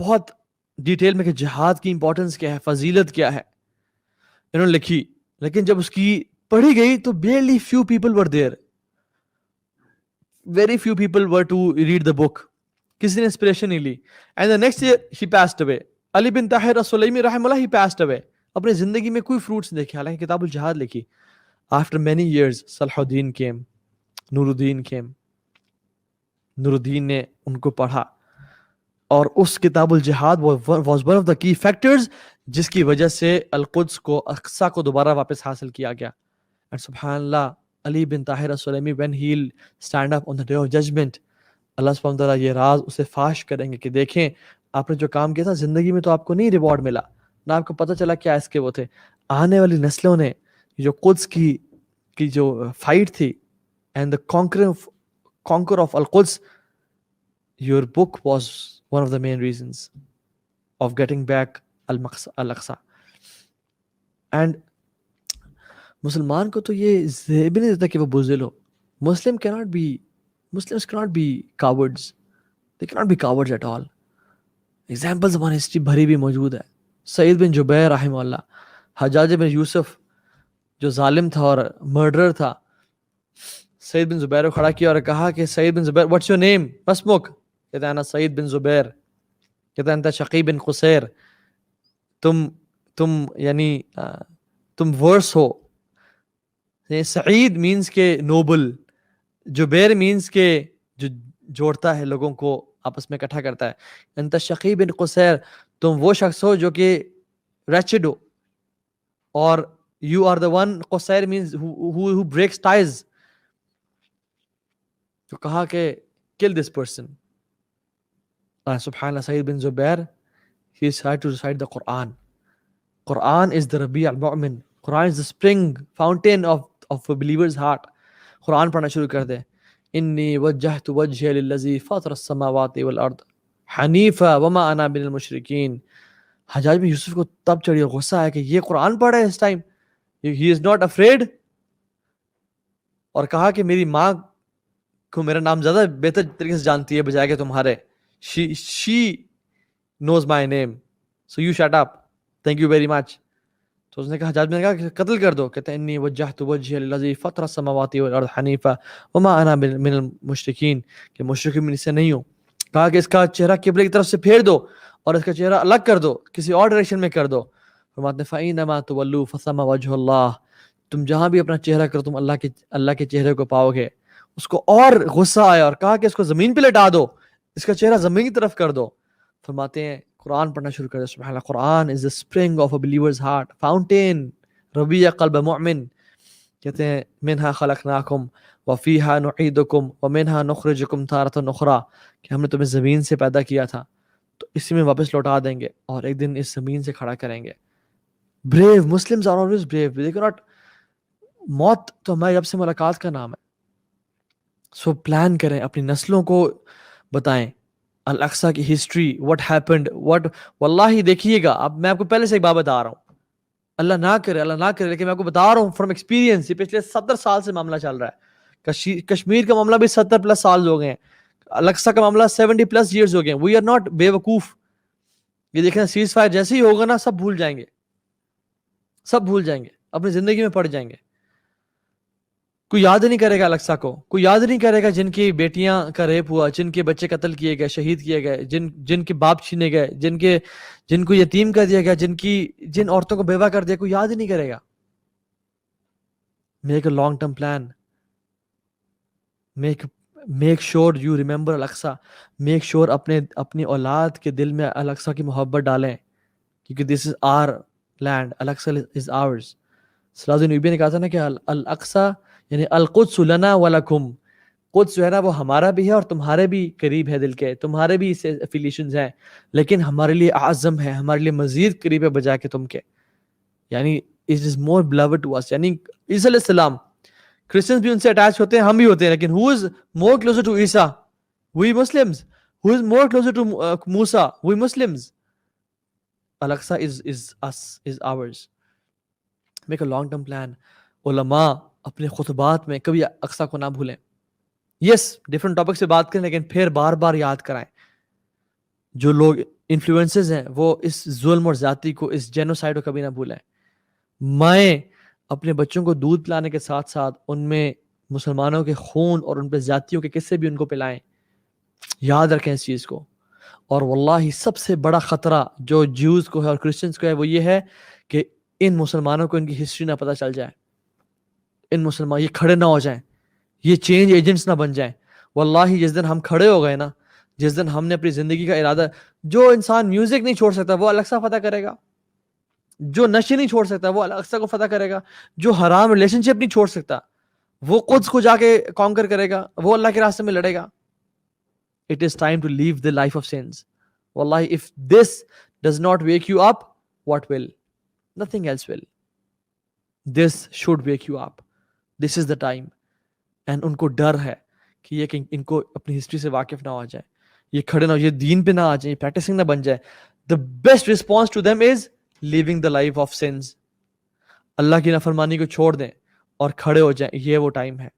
بہت ڈیٹیل میں کہ جہاد کی امپورٹنس کیا ہے، فضیلت کیا ہے انہوں نے لکھی. لیکن جب اس کی پڑھی گئی تو barely few people were there. Very few people were to read the book. کسی نے انسپریشن نہیں لی. And the next year he passed away. علی بن طاہر السلیمی رحم اللہ he passed away. اپنے زندگی میں کوئی فروٹس نہیں دیکھے حالانکہ کتاب الجہاد لکھی. After many years صلاح الدین came. نور الدین came. نور الدین نے ان کو پڑھا اور اس کتاب الجہاد was one of the key factors جس کی وجہ سے القدس کو اقصی کو دوبارہ واپس حاصل کیا گیا. And سبحان اللہ، علی بن Tahir السلیمی when he'll stand up on the day of judgment, اللہ سبحانہ وتعالیٰ یہ راز اسے فاش کریں گے کہ دیکھیں آپ نے جو کام کیا تھا زندگی میں تو آپ کو نہیں ریوارڈ ملا، نہ آپ کو پتہ چلا کیا اس کے وہ تھے. آنے والی نسلوں نے جو قدس کی جو فائٹ تھی and the conquer of القدس، your book was one of the main reasons of getting back al-Aqsa. And مسلمان کو تو یہ بھی نہیں دیتا کہ وہ بزدل ہو. Muslims cannot be cowards. They cannot be cowards at all. Examples ہماری ہسٹری بھری بھی موجود ہے. سعید بن جبیر رحمہ اللہ، حجاج بن یوسف جو ظالم تھا اور مرڈرر تھا، سعید بن زبیر کو کھڑا کیا اور کہا کہ سعید بن زبیر what's your name؟ اسمک؟ کہتا ہے انا سعید بن زبیر. کہتا ہے انت شقی بن قصیر، تم ورس ہو. سعید مینس کے نوبل، جبیر مینس کے جو جوڑتا ہے لوگوں کو آپس میں اکٹھا کرتا ہے. انت شقی بن قصیر، تم وہ شخص ہو جو کہ ریچڈ ہو، اور یو آر دا ون، قصیر مینس who breaks ties. تو کہا کہ kill this person. سبحان اللہ، سعید بن زبیر he tried to recite the Quran. Quran is the Rabi' al-Mu'min. Quran is the spring fountain of a believer's heart. قرآن پڑھنا شروع کر دے. انی وجہت وجہی للذی فاطر السماوات والارض حنیفا وما انا من المشرکین. حجاج بن یوسف کو تب چڑھی اور غصہ آیا کہ یہ قرآن پڑھ رہا ہے اس time. He is not afraid. اور کہا کہ میری ماں کو میرا نام زیادہ بہتر طریقے سے جانتی ہے بجائے کہ تمہارے. She knows my name. So you shut up. Thank you very much. تو اس نے کہا، حجاج نے کہا کہ قتل کر دو. کہتے ہیں انی وجہت وجہی للذی فطر السماوات والارض حنیفا وما انا من المشرکین، کہ مشرک میں سے نہیں ہوں. کہا کہ اس کا چہرہ قبلے کی طرف سے پھیر دو اور اس کا چہرہ الگ کر دو، کسی اور ڈائریکشن میں کر دو. فرماتے ہیں فَإِنَّمَا تُوَلُّوا فَثَمَّ وَجْهُ اللَّهِ، تم جہاں بھی اپنا چہرہ کرو تم اللہ کے چہرے کو پاؤ گے. اس کو اور غصہ آیا اور کہا کہ اس کو زمین پہ لٹا دو، اس کا چہرہ زمین کی طرف کر دو. فرماتے ہیں قرآن پڑھنا شروع کر دو. سبحان اللہ، قرآن از the spring of a believer's heart, fountain ربیع قلب مومن. کہتے ہیں منہا خلقناکم وفیہا نعیدکم ومنہا نخرجکم تارۃ اخری، کہ ہم نے تمہیں زمین سے پیدا کیا تھا تو اسی میں واپس لوٹا دیں گے اور ایک دن اس زمین سے کھڑا کریں گے. brave Muslims are always brave, they cannot. موت تو ہماری رب سے ملاقات کا نام ہے. سو پلان کریں، اپنی نسلوں کو بتائیں الاقصی کی ہسٹری، what happened, what. واللہ دیکھیے گا، اب میں آپ کو پہلے سے ایک بات بتا رہا ہوں، اللہ نہ کرے لیکن میں آپ کو بتا رہا ہوں فرام ایکسپیرینس. یہ پچھلے 70 سال سے معاملہ چل رہا ہے. کشمیر کا معاملہ بھی 70+ سال ہو گئے ہیں. الاقصی کا معاملہ 70+ years ہو گئے ہیں. وی آر ناٹ بے وقوف. یہ دیکھیں سیز فائر جیسے ہی ہوگا نا، سب بھول جائیں گے، سب بھول جائیں گے، اپنی زندگی میں پڑ جائیں گے. کوئی یاد نہیں کرے گا الاقصی کو، کوئی یاد نہیں کرے گا جن کی بیٹیاں کا ریپ ہوا، جن کے بچے قتل کیے گئے، شہید کیے گئے، جن کے باپ چھینے گئے، جن کو یتیم کر دیا گیا، جن عورتوں کو بیوہ کر دیا، کوئی یاد ہی نہیں کرے گا. Make a long term plan. Make sure you remember Al Aqsa. Make sure اپنی اولاد کے دل میں الاقصی کی محبت ڈالیں، کیونکہ دس از are land, Al-Aqsa is hours. صلی اللہ علیہ وسلم نے کہا تھا نا کہ الاقصی یعنی القدس لنا ولکم، قدس جو ہے نا وہ ہمارا بھی ہے اور تمہارے بھی قریب ہے دل کے، تمہارے بھی اسے افیلیشنز ہیں، لیکن ہمارے لیے اعظم ہے، ہمارے لیے مزید قریب ہے بجائے کہ تم کے. یعنی it is more beloved to us. یعنی عیسیٰ علیہ السلام، کرسچنز بھی ان سے اٹیچ ہوتے ہیں، ہم بھی ہوتے ہیں، لیکن who is more closer to Isa? we Muslims. who is more closer to Musa? we Muslims. Al-Aqsa is us, is ours. make a long term plan. علماء اپنے خطبات میں کبھی اقصی کو نہ بھولیں. یس ڈیفرنٹ ٹاپک سے بات کریں لیکن پھر بار بار یاد کرائیں. جو لوگ انفلوئنسز ہیں وہ اس ظلم اور زیادتی کو، اس جینوسائیڈ کو کبھی نہ بھولیں. مائیں اپنے بچوں کو دودھ پلانے کے ساتھ ساتھ ان میں مسلمانوں کے خون اور ان پہ زیادتیوں کے قصے بھی ان کو پلائیں. یاد رکھیں اس چیز کو. اور واللہ سب سے بڑا خطرہ جو جیوز کو ہے اور کرسچنز کو ہے وہ یہ ہے کہ ان مسلمانوں کو ان کی ہسٹری نہ پتہ چل جائے. ان مسلمان یہ کھڑے نہ ہو جائیں، یہ چینج ایجنٹس نہ بن جائیں. واللہ جس دن ہم کھڑے ہو گئے نا، جس دن ہم نے اپنی زندگی کا ارادہ، جو انسان میوزک نہیں چھوڑ سکتا وہ الاقصی فتح کرے گا، جو نشے نہیں چھوڑ سکتا وہ الاقصی کو فتح کرے گا، جو حرام ریلیشن شپ نہیں چھوڑ سکتا وہ قدس کو جا کے کانکر کرے گا، وہ اللہ کے راستے میں لڑے گا. It is time to leave the life of sins. Wallahi, if this does not wake you up, what will? Nothing else will. This should wake you up. This is the time. And ان کو ڈر ہے کہ یہ کہ ان کو اپنی ہسٹری سے واقف نہ ہو جائے، یہ کھڑے نہ ہو، یہ دین پہ نہ آ جائیں، یہ پریکٹسنگ نہ بن جائے. The best response to them is living the life of sins. اللہ کی نافرمانی کو چھوڑ دیں اور کھڑے ہو جائیں. یہ وہ ٹائم ہے.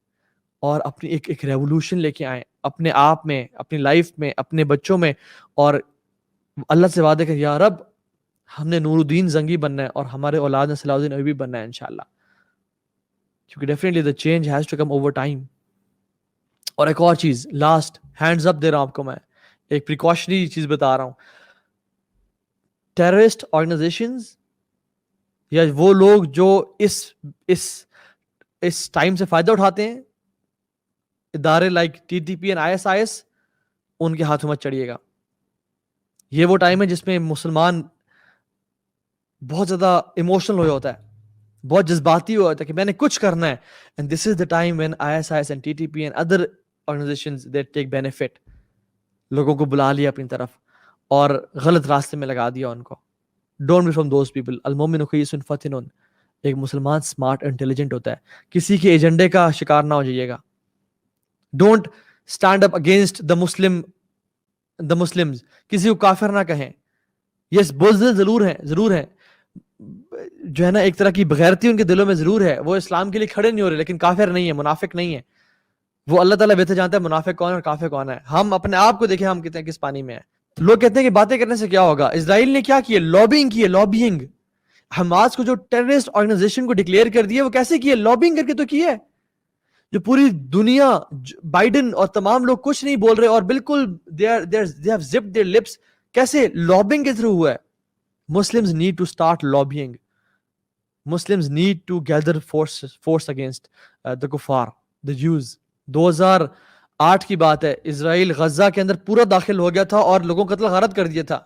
اور اپنی ایک ریولوشن لے کے آئیں اپنے آپ میں، اپنی لائف میں، اپنے بچوں میں، اور اللہ سے وعدے کہ یا رب ہم نے نور الدین زنگی بننا ہے اور ہمارے اولاد نے صلاح الدین ایوبی بننا ہے انشاءاللہ. کیونکہ definitely the change has to come over time. اور ایک اور چیز لاسٹ ہینڈز اپ دے رہا ہوں آپ کو، میں ایک پریکاشنری چیز بتا رہا ہوں. ٹیررسٹ آرگنائزیشنز یا وہ لوگ جو اس ٹائم سے فائدہ اٹھاتے ہیں، ادارے لائک TTP and ISIS، ان کے ہاتھوں مت چڑھیے گا. یہ وہ ٹائم ہے جس میں مسلمان بہت زیادہ ایموشنل ہو ہوتا ہے، بہت جذباتی ہو ہوتا ہے کہ میں نے کچھ کرنا ہے. and this is the time when ISIS and TTP and other organizations they take benefit. لوگوں کو بلا لیا اپنی طرف اور غلط راستے میں لگا دیا ان کو. don't be from those people. المؤمن خیس فتن. ایک مسلمان سمارٹ انٹیلیجنٹ ہوتا ہے، کسی کے ایجنڈے کا شکار نہ ہو جائیے گا. Don't stand up against the Muslims. کسی کو کافر نہ کہیں. یس بزدل ضرور ہے جو ہے نا، ایک طرح کی بغیرتی ان کے دلوں میں ضرور ہے. وہ اسلام کے لیے کھڑے نہیں ہو رہے لیکن کافر نہیں ہے، منافق نہیں ہے. وہ اللہ تعالیٰ بہتر جانتا ہے منافق کون ہے اور کافر کون ہے. ہم اپنے آپ کو دیکھیں ہم کتنے کس پانی میں ہیں. لوگ کہتے ہیں کہ باتیں کرنے سے کیا ہوگا. اسرائیل نے کیا کیا؟ لابینگ کی ہے. حماس کو جو ٹیررسٹ آرگنائزیشن کو ڈکلیئر کر دیا وہ کیسے کیا؟ لابنگ کر کے تو کیا ہے. جو پوری دنیا بائیڈن اور تمام لوگ کچھ نہیں بول رہے اور بالکل they have zipped their lips. کیسے؟ لابنگ کے تھرو ہوا ہے. Muslims need to start lobbying. Muslims need to gather force against the kuffar, the Jews. 2008 کی بات ہے, اسرائیل غزہ کے اندر پورا داخل ہو گیا تھا اور لوگوں کو قتل غارت کر دیا تھا.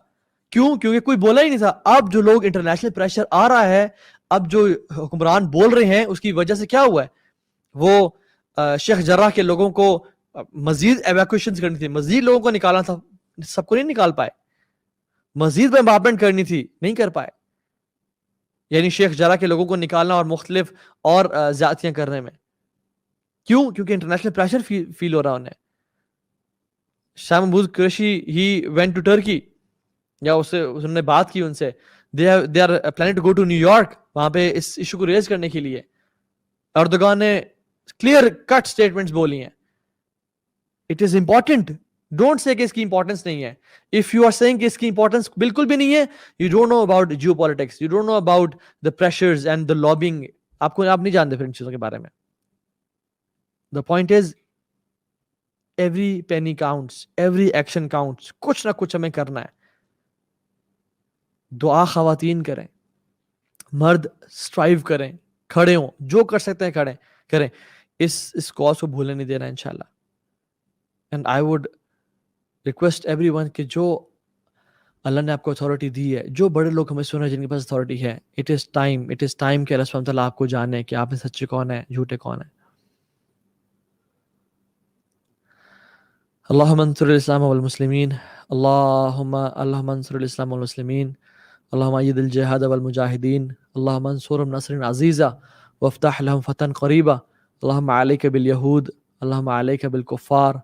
کیوں؟ کیونکہ کوئی بولا ہی نہیں تھا. اب جو لوگ انٹرنیشنل پریشر آ رہا ہے, اب جو حکمران بول رہے ہیں, اس کی وجہ سے کیا ہوا ہے؟ وہ شیخ جراح کے لوگوں کو مزید ایویکویشن کرنی تھی, مزید لوگوں کو نکالنا تھا, سب کو نہیں نکال پائے. مزید بمبارمنٹ کرنی تھی, نہیں کر پائے. یعنی شیخ جراح کے لوگوں کو نکالنا اور مختلف اور زیادتیاں کرنے میں. کیوں؟ کیونکہ انٹرنیشنل پریشر فیل ہو رہا انہیں. Shah Mahmood Qureshi he went to Turkey, یا انہوں نے بات کی ان سے. They are planning to go to New York پہ اس ایشو کو ریز کرنے کے لیے. اردوغان نے کلیئر کٹ سٹیٹمنٹس بولی ہیں. It is important, don't say کہ اس کی امپورٹنس نہیں ہے. اف یو آر سیئنگ کہ اس کی امپورٹنس بالکل بھی نہیں ہے, you don't know about geopolitics, you don't know about the pressures and the lobbying. آپ نہیں جانتے پھر ان چیزوں کے بارے میں. The point is every penny counts, every action counts. کچھ نہ کچھ ہمیں کرنا ہے. دعا خواتین کریں, مرد اسٹرائیو کریں, کھڑے ہوں, جو کر سکتے ہیں کریں. اس کاز کو بھولنے نہیں دینا انشاءاللہ. And I would request every one کہ جو اللہ نے آپ کو اتھارٹی دی ہے, جو بڑے لوگ ہمیں سن رہے ہیں جن کے پاس اتھارٹی ہے, اٹ از ٹائم کہ اللہ سبحانہ تعالیٰ آپ کو جانے کہ آپ میں سچے کون ہیں, جھوٹے کون ہیں. اللہم انصر الاسلام والمسلمین, اللہم انصر الاسلام والمسلمین, اللہم اید الجہاد والمجاہدین, اللہم انصرهم نصر عزیزا وافتح لهم فتحا قریبا, اللہم علیک بالیہود, اللہم علیک بالکفار,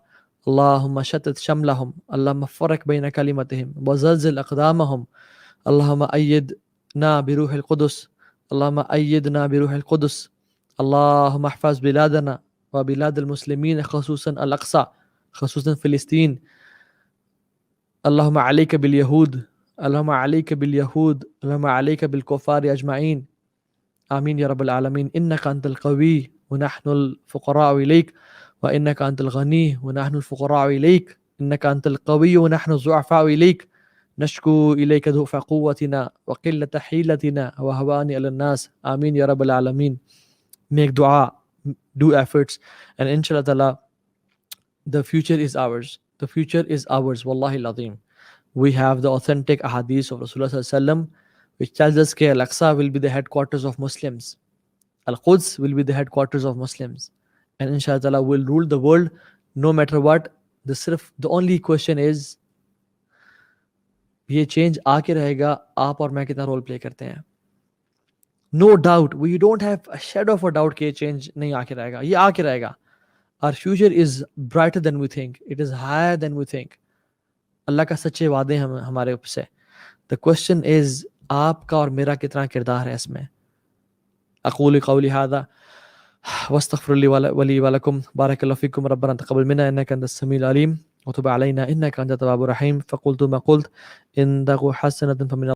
اللہم شتت شملهم, اللہم فرق بین کلمتهم وزلزل اقدامهم, اللہم ایدنا بروح القدس, اللہم ایدنا بروح القدس, اللہم احفظ بلادنا وبلاد المسلمین خصوصا الاقصی, خصوصا فلسطین. اللہم علیک بالیہود, اللہم علیک بالیہود, اللہم علیک بالکفار اجمعین, آمین یا رب العالمین. انک انت القوی ونحن الفقراء الیک, وانک انت الغنی ونحن الفقراء الیک, انک انت القوی ونحن الضعفاء الیک, نشکو الیک ضعف قوتنا وقلت حیلتنا وهوان علی الناس, آمین یا رب العالمین. Make dua, do efforts, and inshallah ta'ala the future is ours. The future is ours, wallahi al-azim. We have the authentic ahadith of Rasulullah sallallahu alaihi wasallam which tells us that Al-Aqsa will be the headquarters of Muslims. Al-Quds will be the headquarters of Muslims. And inshallah ta'ala will rule the world no matter what. The only question is, یہ چینج آ کے رہے گا, آپ اور میں کتنا رول پلے کرتے ہیں. No doubt, we don't have a shadow of a doubt کہ یہ چینج نہیں آ کے رہے گا, یہ آ کے رہے گا. Our future is brighter than we think. It is higher than we think. اللہ کا سچے وعدے ہیں ہمارے اوپر سے. The question is آپ کا اور میرا کتنا کردار ہے اس میں. اقول قولی هذا واستغفر لي ولكم. بارك الله فيكم. ربنا تقبل منا انك انت السميع العليم وتب علينا انك انت التواب الرحيم. فقلت ما قلت ان تقوا حسنة فمن